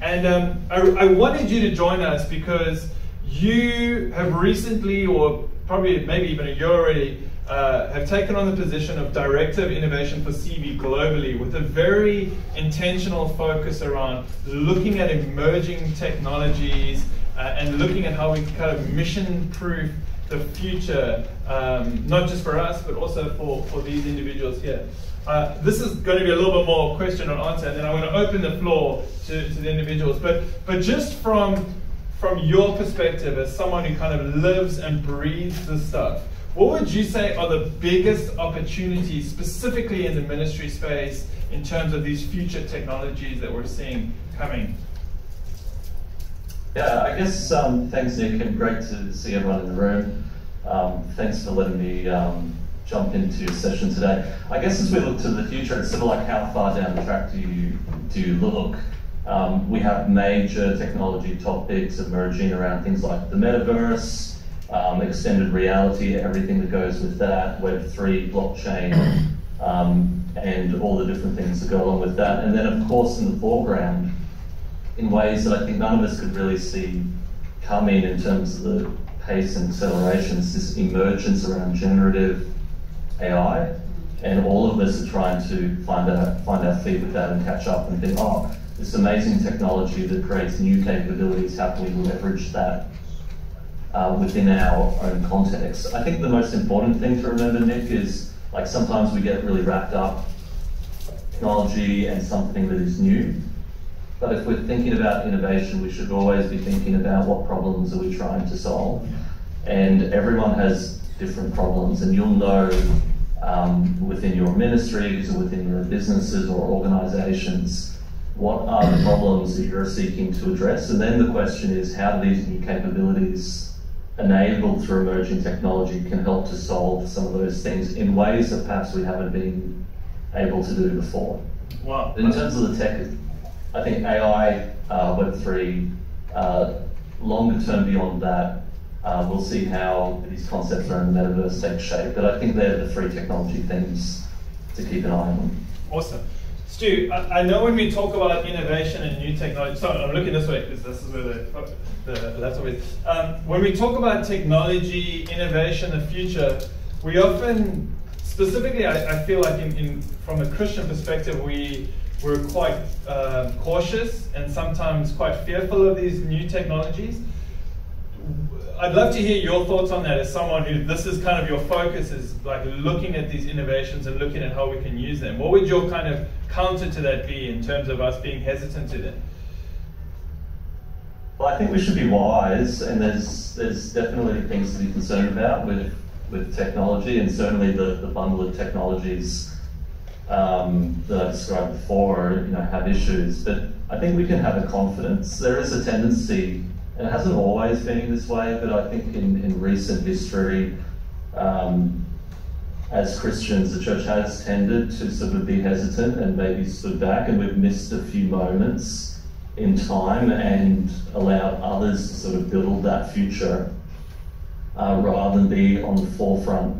And I wanted you to join us because you have recently, or probably maybe even a year already, have taken on the position of Director of Innovation for CV globally with a very intentional focus around looking at emerging technologies and looking at how we can kind of mission-proof the future, not just for us, but also for these individuals here. This is going to be a little bit more question and answer, and then I'm going to open the floor to the individuals. But just from your perspective as someone who kind of lives and breathes this stuff, what would you say are the biggest opportunities specifically in the ministry space in terms of these future technologies that we're seeing coming? Yeah, I guess thanks Nick, and great to see everyone in the room. Thanks for letting me jump into your session today. I guess as we look to the future, it's sort of like how far down the track do you look? We have major technology topics emerging around things like the metaverse, extended reality, everything that goes with that, Web3, blockchain, and all the different things that go along with that. And then of course in the foreground, in ways that I think none of us could really see coming in terms of the pace and acceleration, is this emergence around generative AI. And all of us are trying to find our feet with that and catch up and think, oh, this amazing technology that creates new capabilities, how can we leverage that within our own context? I think the most important thing to remember, Nick, is like sometimes we get really wrapped up in technology and something that is new. But if we're thinking about innovation, we should always be thinking about what problems are we trying to solve. And everyone has different problems, and you'll know within your ministries or within your businesses or organizations, what are the problems that you're seeking to address? And then the question is, how do these new capabilities enabled through emerging technology can help to solve some of those things in ways that perhaps we haven't been able to do before. Wow. In terms of the tech, I think AI, Web3, longer term beyond that, we'll see how these concepts around the metaverse take shape. But I think they're the three technology themes to keep an eye on. Awesome. Stu, I know when we talk about innovation and new technology, sorry, I'm looking this way because this is where the laptop is. When we talk about technology, innovation, the future, we often, specifically I feel like from a Christian perspective, we're quite cautious and sometimes quite fearful of these new technologies. I'd love to hear your thoughts on that as someone who, this is kind of your focus, is like looking at these innovations and looking at how we can use them. What would your kind of counter to that be in terms of us being hesitant to them? Well, I think we should be wise, and there's definitely things to be concerned about with technology, and certainly the bundle of technologies that I described before, have issues. But I think we can have a confidence. There is a tendency, and it hasn't always been this way, but I think in recent history, as Christians, the church has tended to sort of be hesitant and maybe stood back, and we've missed a few moments in time and allowed others to sort of build that future rather than be on the forefront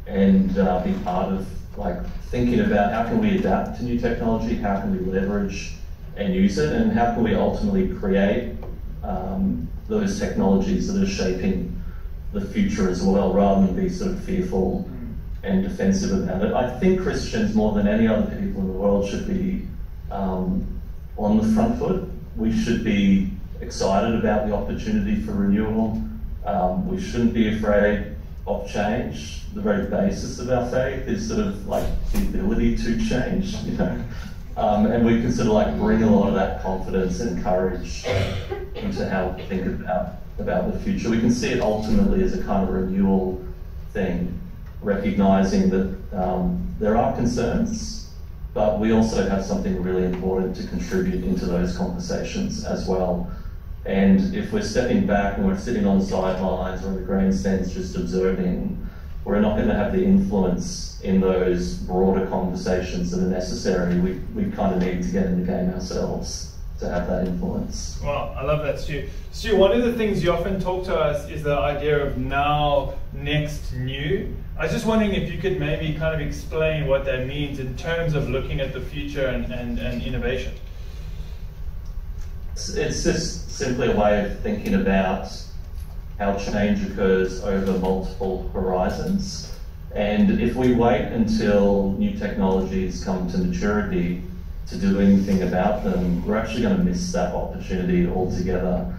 and be part of like thinking about how can we adapt to new technology, how can we leverage and use it, and how can we ultimately create those technologies that are shaping the future as well, rather than be sort of fearful and defensive about it. I think Christians, more than any other people in the world, should be on the front foot. We should be excited about the opportunity for renewal. We shouldn't be afraid of change. The very basis of our faith is sort of like the ability to change, you know. And we can sort of like bring a lot of that confidence and courage into how we think about the future. We can see it ultimately as a kind of renewal thing, recognizing that there are concerns, but we also have something really important to contribute into those conversations as well. And if we're stepping back and we're sitting on the sidelines or in the grandstands just observing, we're not going to have the influence in those broader conversations that are necessary. We kind of need to get in the game ourselves to have that influence. Well, I love that, Stu. Stu, one of the things you often talk to us is the idea of now, next, new. I was just wondering if you could maybe kind of explain what that means in terms of looking at the future and innovation. It's just simply a way of thinking about how change occurs over multiple horizons. And if we wait until new technologies come to maturity to do anything about them, we're actually going to miss that opportunity altogether.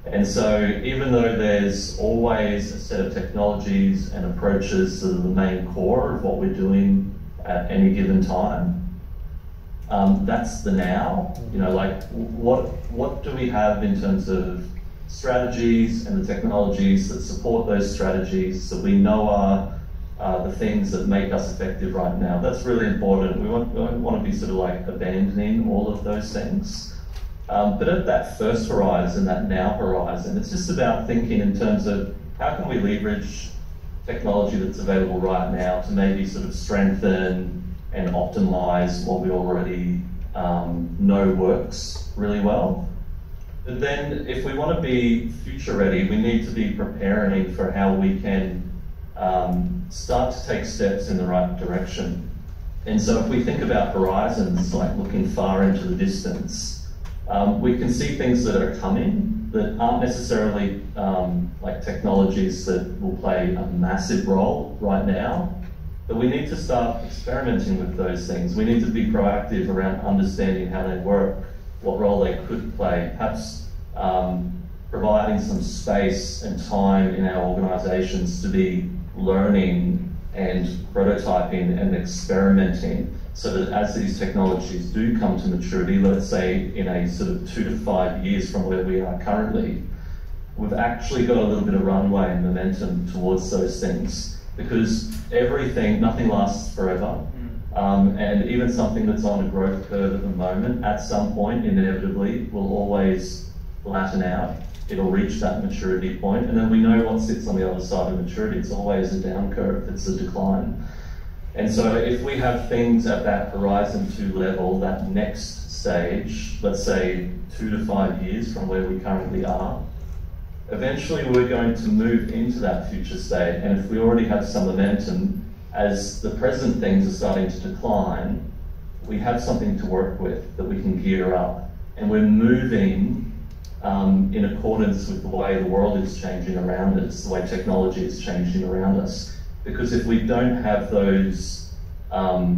And so even though there's always a set of technologies and approaches that are the main core of what we're doing at any given time, that's the now. You know, like what do we have in terms of strategies and the technologies that support those strategies that we know are the things that make us effective right now? That's really important. We don't want to be sort of like abandoning all of those things. But at that first horizon, that now horizon, it's just about thinking in terms of how can we leverage technology that's available right now to maybe sort of strengthen and optimize what we already know works really well. But then if we want to be future ready, we need to be preparing for how we can start to take steps in the right direction. And so if we think about horizons, like looking far into the distance, we can see things that are coming that aren't necessarily like technologies that will play a massive role right now. But we need to start experimenting with those things. We need to be proactive around understanding how they work, what role they could play, perhaps providing some space and time in our organisations to be learning and prototyping and experimenting, so that as these technologies do come to maturity, let's say in a sort of 2 to 5 years from where we are currently, we've actually got a little bit of runway and momentum towards those things. Because nothing lasts forever. And even something that's on a growth curve at the moment, at some point, inevitably, will always flatten out. It'll reach that maturity point, and then we know what sits on the other side of maturity. It's always a down curve, it's a decline. And so if we have things at that Horizon 2 level, that next stage, let's say 2 to 5 years from where we currently are, eventually we're going to move into that future state, and if we already have some momentum, as the present things are starting to decline, we have something to work with that we can gear up. And we're moving in accordance with the way the world is changing around us, the way technology is changing around us. Because if we don't have those, that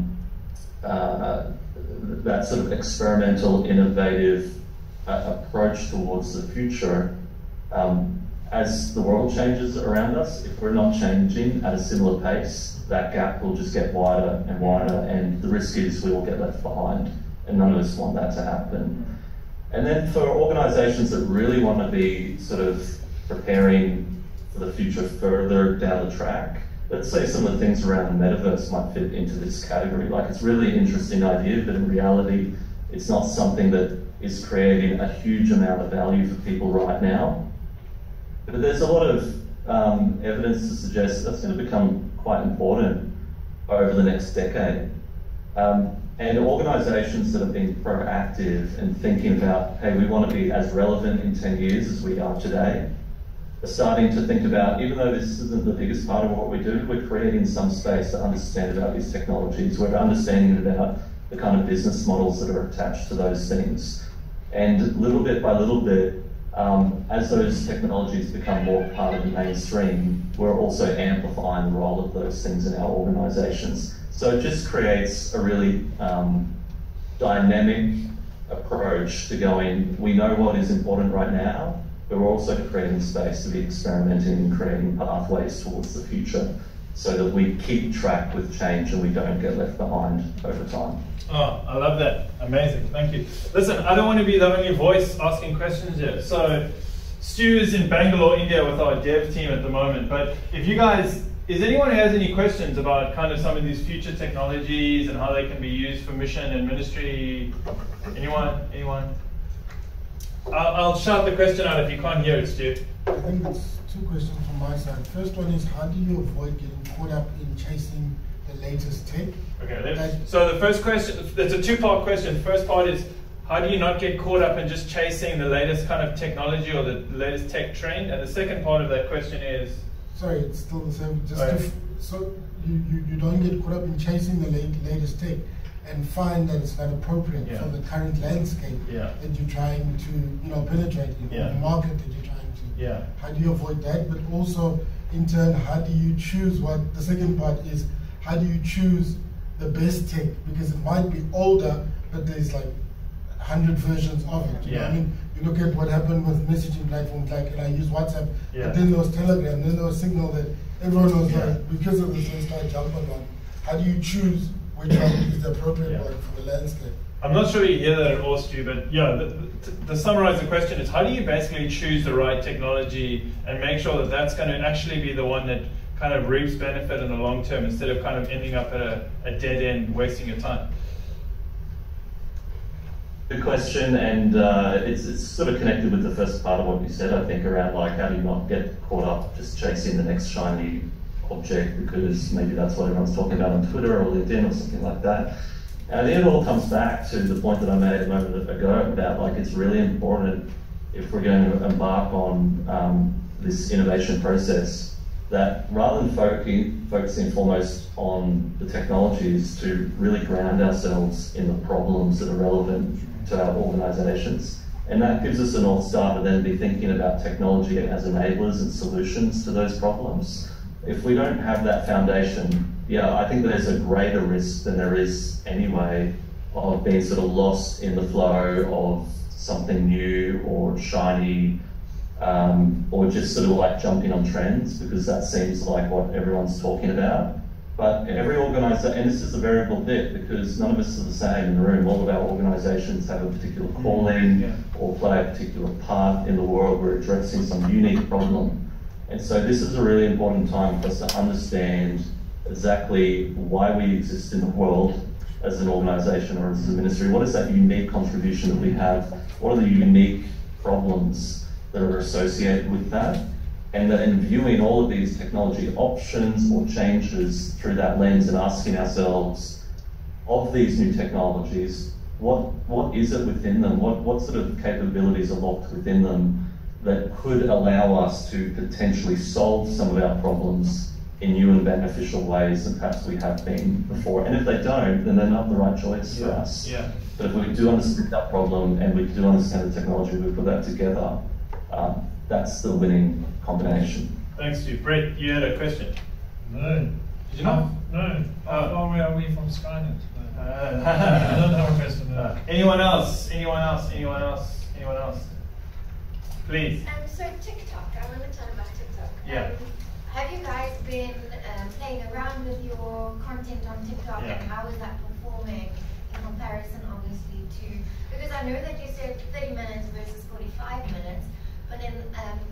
sort of experimental, innovative approach towards the future, as the world changes around us, if we're not changing at a similar pace, that gap will just get wider and wider, and the risk is we will get left behind, and none of us want that to happen. And then for organisations that really want to be sort of preparing for the future further down the track, let's say some of the things around the metaverse might fit into this category. Like, it's really an interesting idea, but in reality, it's not something that is creating a huge amount of value for people right now. But there's a lot of evidence to suggest that's going to become quite important over the next decade. And organisations that have been proactive and thinking about, hey, we want to be as relevant in 10 years as we are today, are starting to think about, even though this isn't the biggest part of what we do, we're creating some space to understand about these technologies. We're understanding about the kind of business models that are attached to those things. And little bit by little bit, as those technologies become more part of the mainstream, we're also amplifying the role of those things in our organisations. So it just creates a really dynamic approach to going, we know what is important right now, but we're also creating space to be experimenting and creating pathways towards the future so that we keep track with change and we don't get left behind over time. Oh, I love that. Amazing. Thank you. Listen, I don't want to be the only voice asking questions here. So Stu is in Bangalore, India with our dev team at the moment. But if you guys, is anyone who has any questions about kind of some of these future technologies and how they can be used for mission and ministry? Anyone? Anyone? I'll shout the question out if you can't hear it, Stu. I think it's two questions from my side. First one is, how do you avoid getting caught up in chasing the latest tech? Okay, so the first question, it's a two-part question. The first part is, how do you not get caught up in just chasing the latest kind of technology or the latest tech trend? And the second part of that question is... Sorry, it's still the same. Just so you don't get caught up in chasing the latest tech and find that it's not appropriate for the current landscape that you're trying to penetrate in, the market that you're trying to. Yeah. How do you avoid that? But also, in turn, how do you choose what the second part is? How do you choose the best tech? Because it might be older, but there's like 100 versions of it. You know what I mean? You look at what happened with messaging platforms, like, and I use WhatsApp, but then there was Telegram, then there was Signal that everyone was like, because of this, they started jumping on. How do you choose which one is the appropriate one for the landscape? I'm not sure you hear that at all, Stu, but yeah, to summarize the question is, how do you basically choose the right technology and make sure that that's going to actually be the one that kind of reaps benefit in the long term instead of kind of ending up at a dead end, wasting your time? Good question, and it's sort of connected with the first part of what you said, I think, around like how do you not get caught up just chasing the next shiny object because maybe that's what everyone's talking about on Twitter or LinkedIn or something like that. And then it all comes back to the point that I made a moment ago about like it's really important if we're going to embark on this innovation process that rather than focusing foremost on the technologies, to really ground ourselves in the problems that are relevant to our organisations. And that gives us a North Star to then be thinking about technology as enablers and solutions to those problems. If we don't have that foundation, I think there's a greater risk than there is anyway of being sort of lost in the flow of something new or shiny, or just sort of like jumping on trends, because that seems like what everyone's talking about. But every organisation, and this is a variable bit because none of us are the same in the room, all of our organisations have a particular calling or play a particular part in the world. We're addressing some unique problem. And so this is a really important time for us to understand exactly why we exist in the world as an organisation or as a ministry. What is that unique contribution that we have? What are the unique problems that are associated with that? And then viewing all of these technology options or changes through that lens and asking ourselves, of these new technologies, what is it within them? What sort of capabilities are locked within them that could allow us to potentially solve some of our problems in new and beneficial ways than perhaps we have been before? And if they don't, then they're not the right choice for us. But if we do understand that problem and we do understand the technology, we put that together, that's the winning combination. Thanks, Stu. Brett, you had a question? No. Did you not? No. How far are we from Skynet? I don't have a question. Anyone else? Anyone else? Anyone else? Anyone else? Please. So TikTok, I want to talk about TikTok. Yeah. Have you guys been playing around with your content on TikTok, and how is that performing in comparison, obviously, to, because I know that you said 30 minutes versus 45 minutes, but then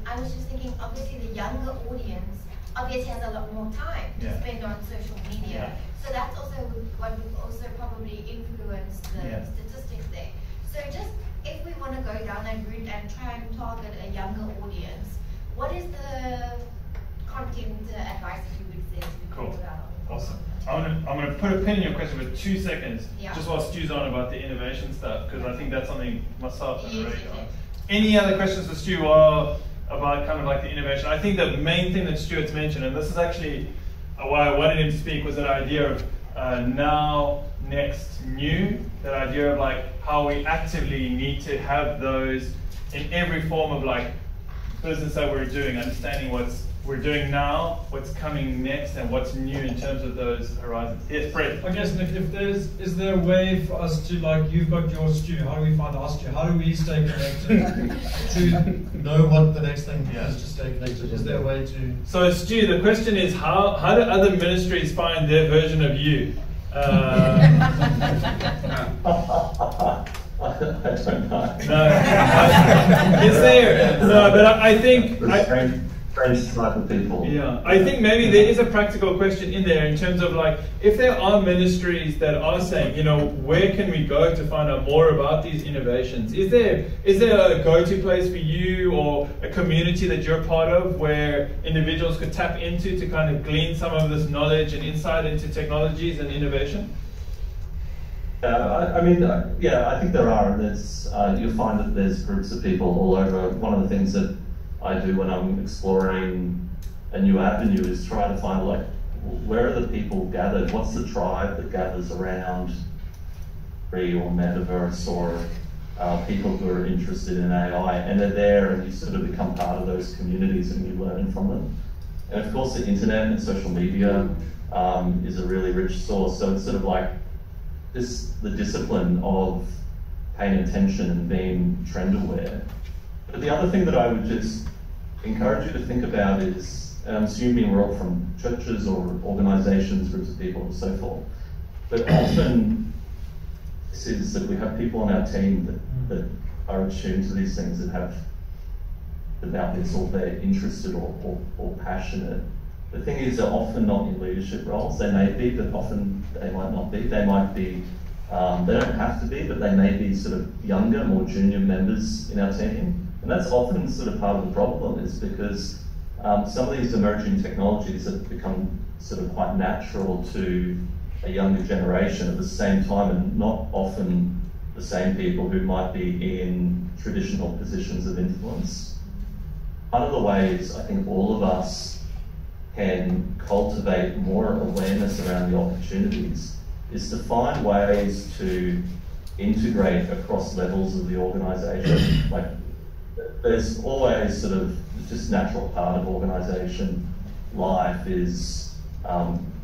I was just thinking, obviously the younger audience obviously has a lot more time to spend on social media. So that's also what would also probably influence the statistics there. So just if we want to go down that route and try and target a younger audience, what is the content advice that you would say to people about? Awesome. I'm going to put a pin in your question for 2 seconds, just while Stu's on about the innovation stuff, because I think that's something myself and Ray on. Any other questions for Stu about kind of like the innovation? I think the main thing that Stuart's mentioned, and this is actually why I wanted him to speak, was that idea of now, next, new. That idea of like how we actively need to have those in every form of like business that we're doing, understanding what's we're doing now, what's coming next, and what's new in terms of those horizons. Yes, Fred. I guess, Nick, is there a way for us to, like, you've got your stew, how do we find our stew? How do we stay connected to know what the next thing is to stay connected? Is there a way to... So, Stu, the question is, how do other ministries find their version of you? I don't know. No. Is there? No, but I think... Strange type of people. Yeah, I think maybe there is a practical question in there in terms of, like, if there are ministries that are saying, you know, where can we go to find out more about these innovations? Is there a go-to place for you, or a community that you're part of where individuals could tap into to kind of glean some of this knowledge and insight into technologies and innovation? I think there are, and there's you'll find that there's groups of people all over. One of the things that I do when I'm exploring a new avenue is try to find, like, where are the people gathered? What's the tribe that gathers around Free or Metaverse or people who are interested in AI, and they're there, and you sort of become part of those communities and you learn from them. And of course the internet and social media is a really rich source, so it's sort of like the discipline of paying attention and being trend aware. But the other thing that I would just encourage you to think about is, and I'm assuming we're all from churches or organisations, groups of people and so forth, but often this is that we have people on our team that are attuned to these things, that have about this, or they're interested or passionate. The thing is, they're often not in leadership roles. They may be, but often they might not be. They might be, they don't have to be, but they may be sort of younger, more junior members in our team. And that's often sort of part of the problem, is because some of these emerging technologies have become sort of quite natural to a younger generation at the same time, and not often the same people who might be in traditional positions of influence. One of the ways I think all of us can cultivate more awareness around the opportunities is to find ways to integrate across levels of the organisation. Like, there's always sort of just natural part of organisation life is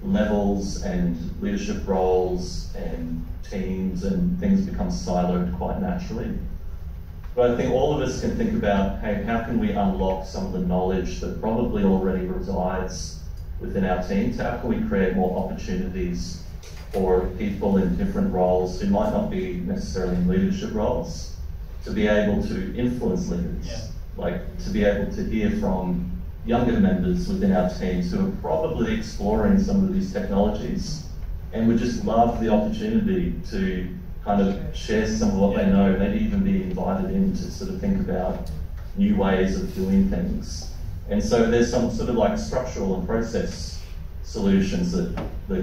levels and leadership roles and teams, and things become siloed quite naturally. But I think all of us can think about, hey, how can we unlock some of the knowledge that probably already resides within our teams? How can we create more opportunities for people in different roles who might not be necessarily in leadership roles to be able to influence leaders? Yeah. Like, to be able to hear from younger members within our teams who are probably exploring some of these technologies and would just love the opportunity to kind of share some of what they know, maybe even be invited in to sort of think about new ways of doing things. And so there's some sort of like structural and process solutions that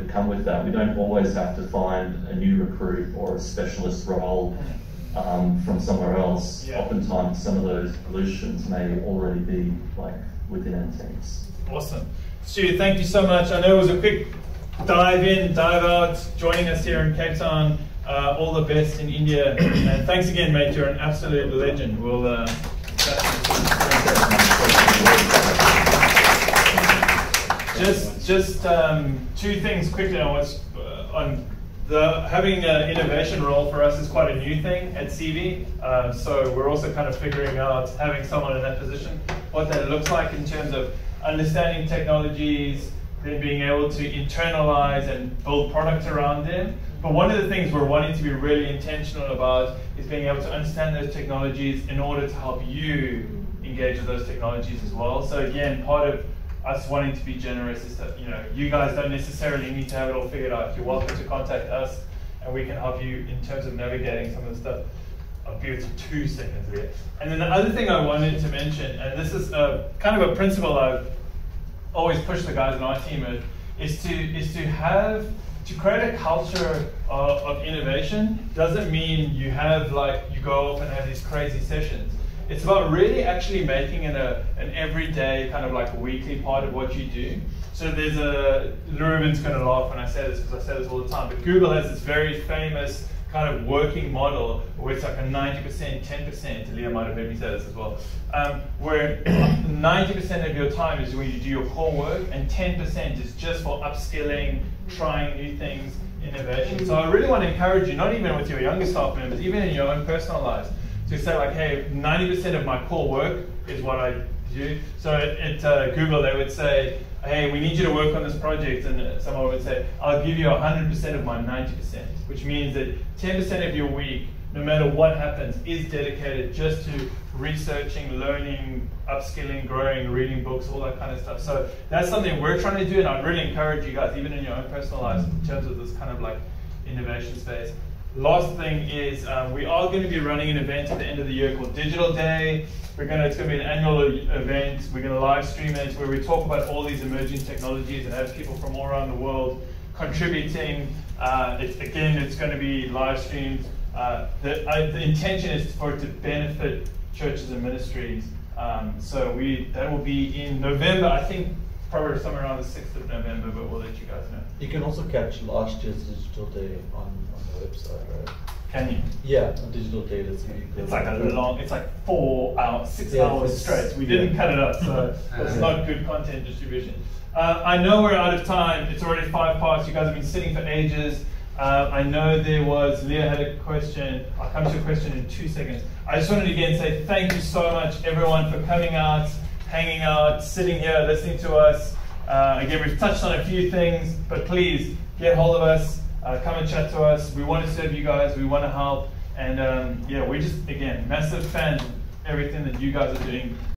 come with that. We don't always have to find a new recruit or a specialist role from somewhere else. Yeah. Oftentimes some of those solutions may already be like within our teams. Awesome. Stu, thank you so much. I know it was a quick dive in, dive out, joining us here in Cape Town. All the best in India. And thanks again, mate. You're an absolute legend. We'll just two things quickly on what's on the having an innovation role for us is quite a new thing at CV. So we're also kind of figuring out, having someone in that position, what that looks like in terms of understanding technologies, then being able to internalize and build products around them. But one of the things we're wanting to be really intentional about is being able to understand those technologies in order to help you engage with those technologies as well. So again, part of us wanting to be generous is that, you know, you guys don't necessarily need to have it all figured out. You're welcome to contact us and we can help you in terms of navigating some of the stuff. I'll give it 2 seconds there. And then the other thing I wanted to mention, and this is kind of a principle I've always pushed the guys on our team with, is to create a culture of innovation. Doesn't mean you have you go off and have these crazy sessions. It's about really actually making it an everyday, kind of like a weekly part of what you do. So there's Ruben's going to laugh when I say this because I say this all the time, but Google has this very famous kind of working model where it's like a 90%, 10%, Leah might have heard me say this as well, where 90% of your time is when you do your core work and 10% is just for upskilling, trying new things, innovation. So I really want to encourage you, not even with your younger staff members, even in your own personal lives, to say like, hey, 90% of my core work is what I do. So at Google they would say, hey, we need you to work on this project, and someone would say, I'll give you 100% of my 90%, which means that 10% of your week, no matter what happens, is dedicated just to researching, learning, upskilling, growing, reading books, all that kind of stuff. So that's something we're trying to do, and I'd really encourage you guys, even in your own personal lives, in terms of this kind of like innovation space. Last thing is we are going to be running an event at the end of the year called Digital Day. It's going to be an annual event. We're going to live stream it where we talk about all these emerging technologies and have people from all around the world contributing. It's going to be live streamed. The intention is for it to benefit churches and ministries. So that will be in November, I think probably somewhere around the 6th of November, but we'll let you guys know. You can also catch last year's Digital Day on the website, right? Can you? Yeah, on Digital Day. It's like it's like 4 hours, 6 hours straight. We didn't cut it up, so it's not good content distribution. I know we're out of time. It's already 5 past. You guys have been sitting for ages. I know Leah had a question. I'll come to your question in 2 seconds. I just wanted to again say thank you so much, everyone, for coming out, hanging out, sitting here, listening to us. Again, we've touched on a few things, but please get hold of us. Come and chat to us. We want to serve you guys. We want to help. And we're just, again, massive fans of everything that you guys are doing.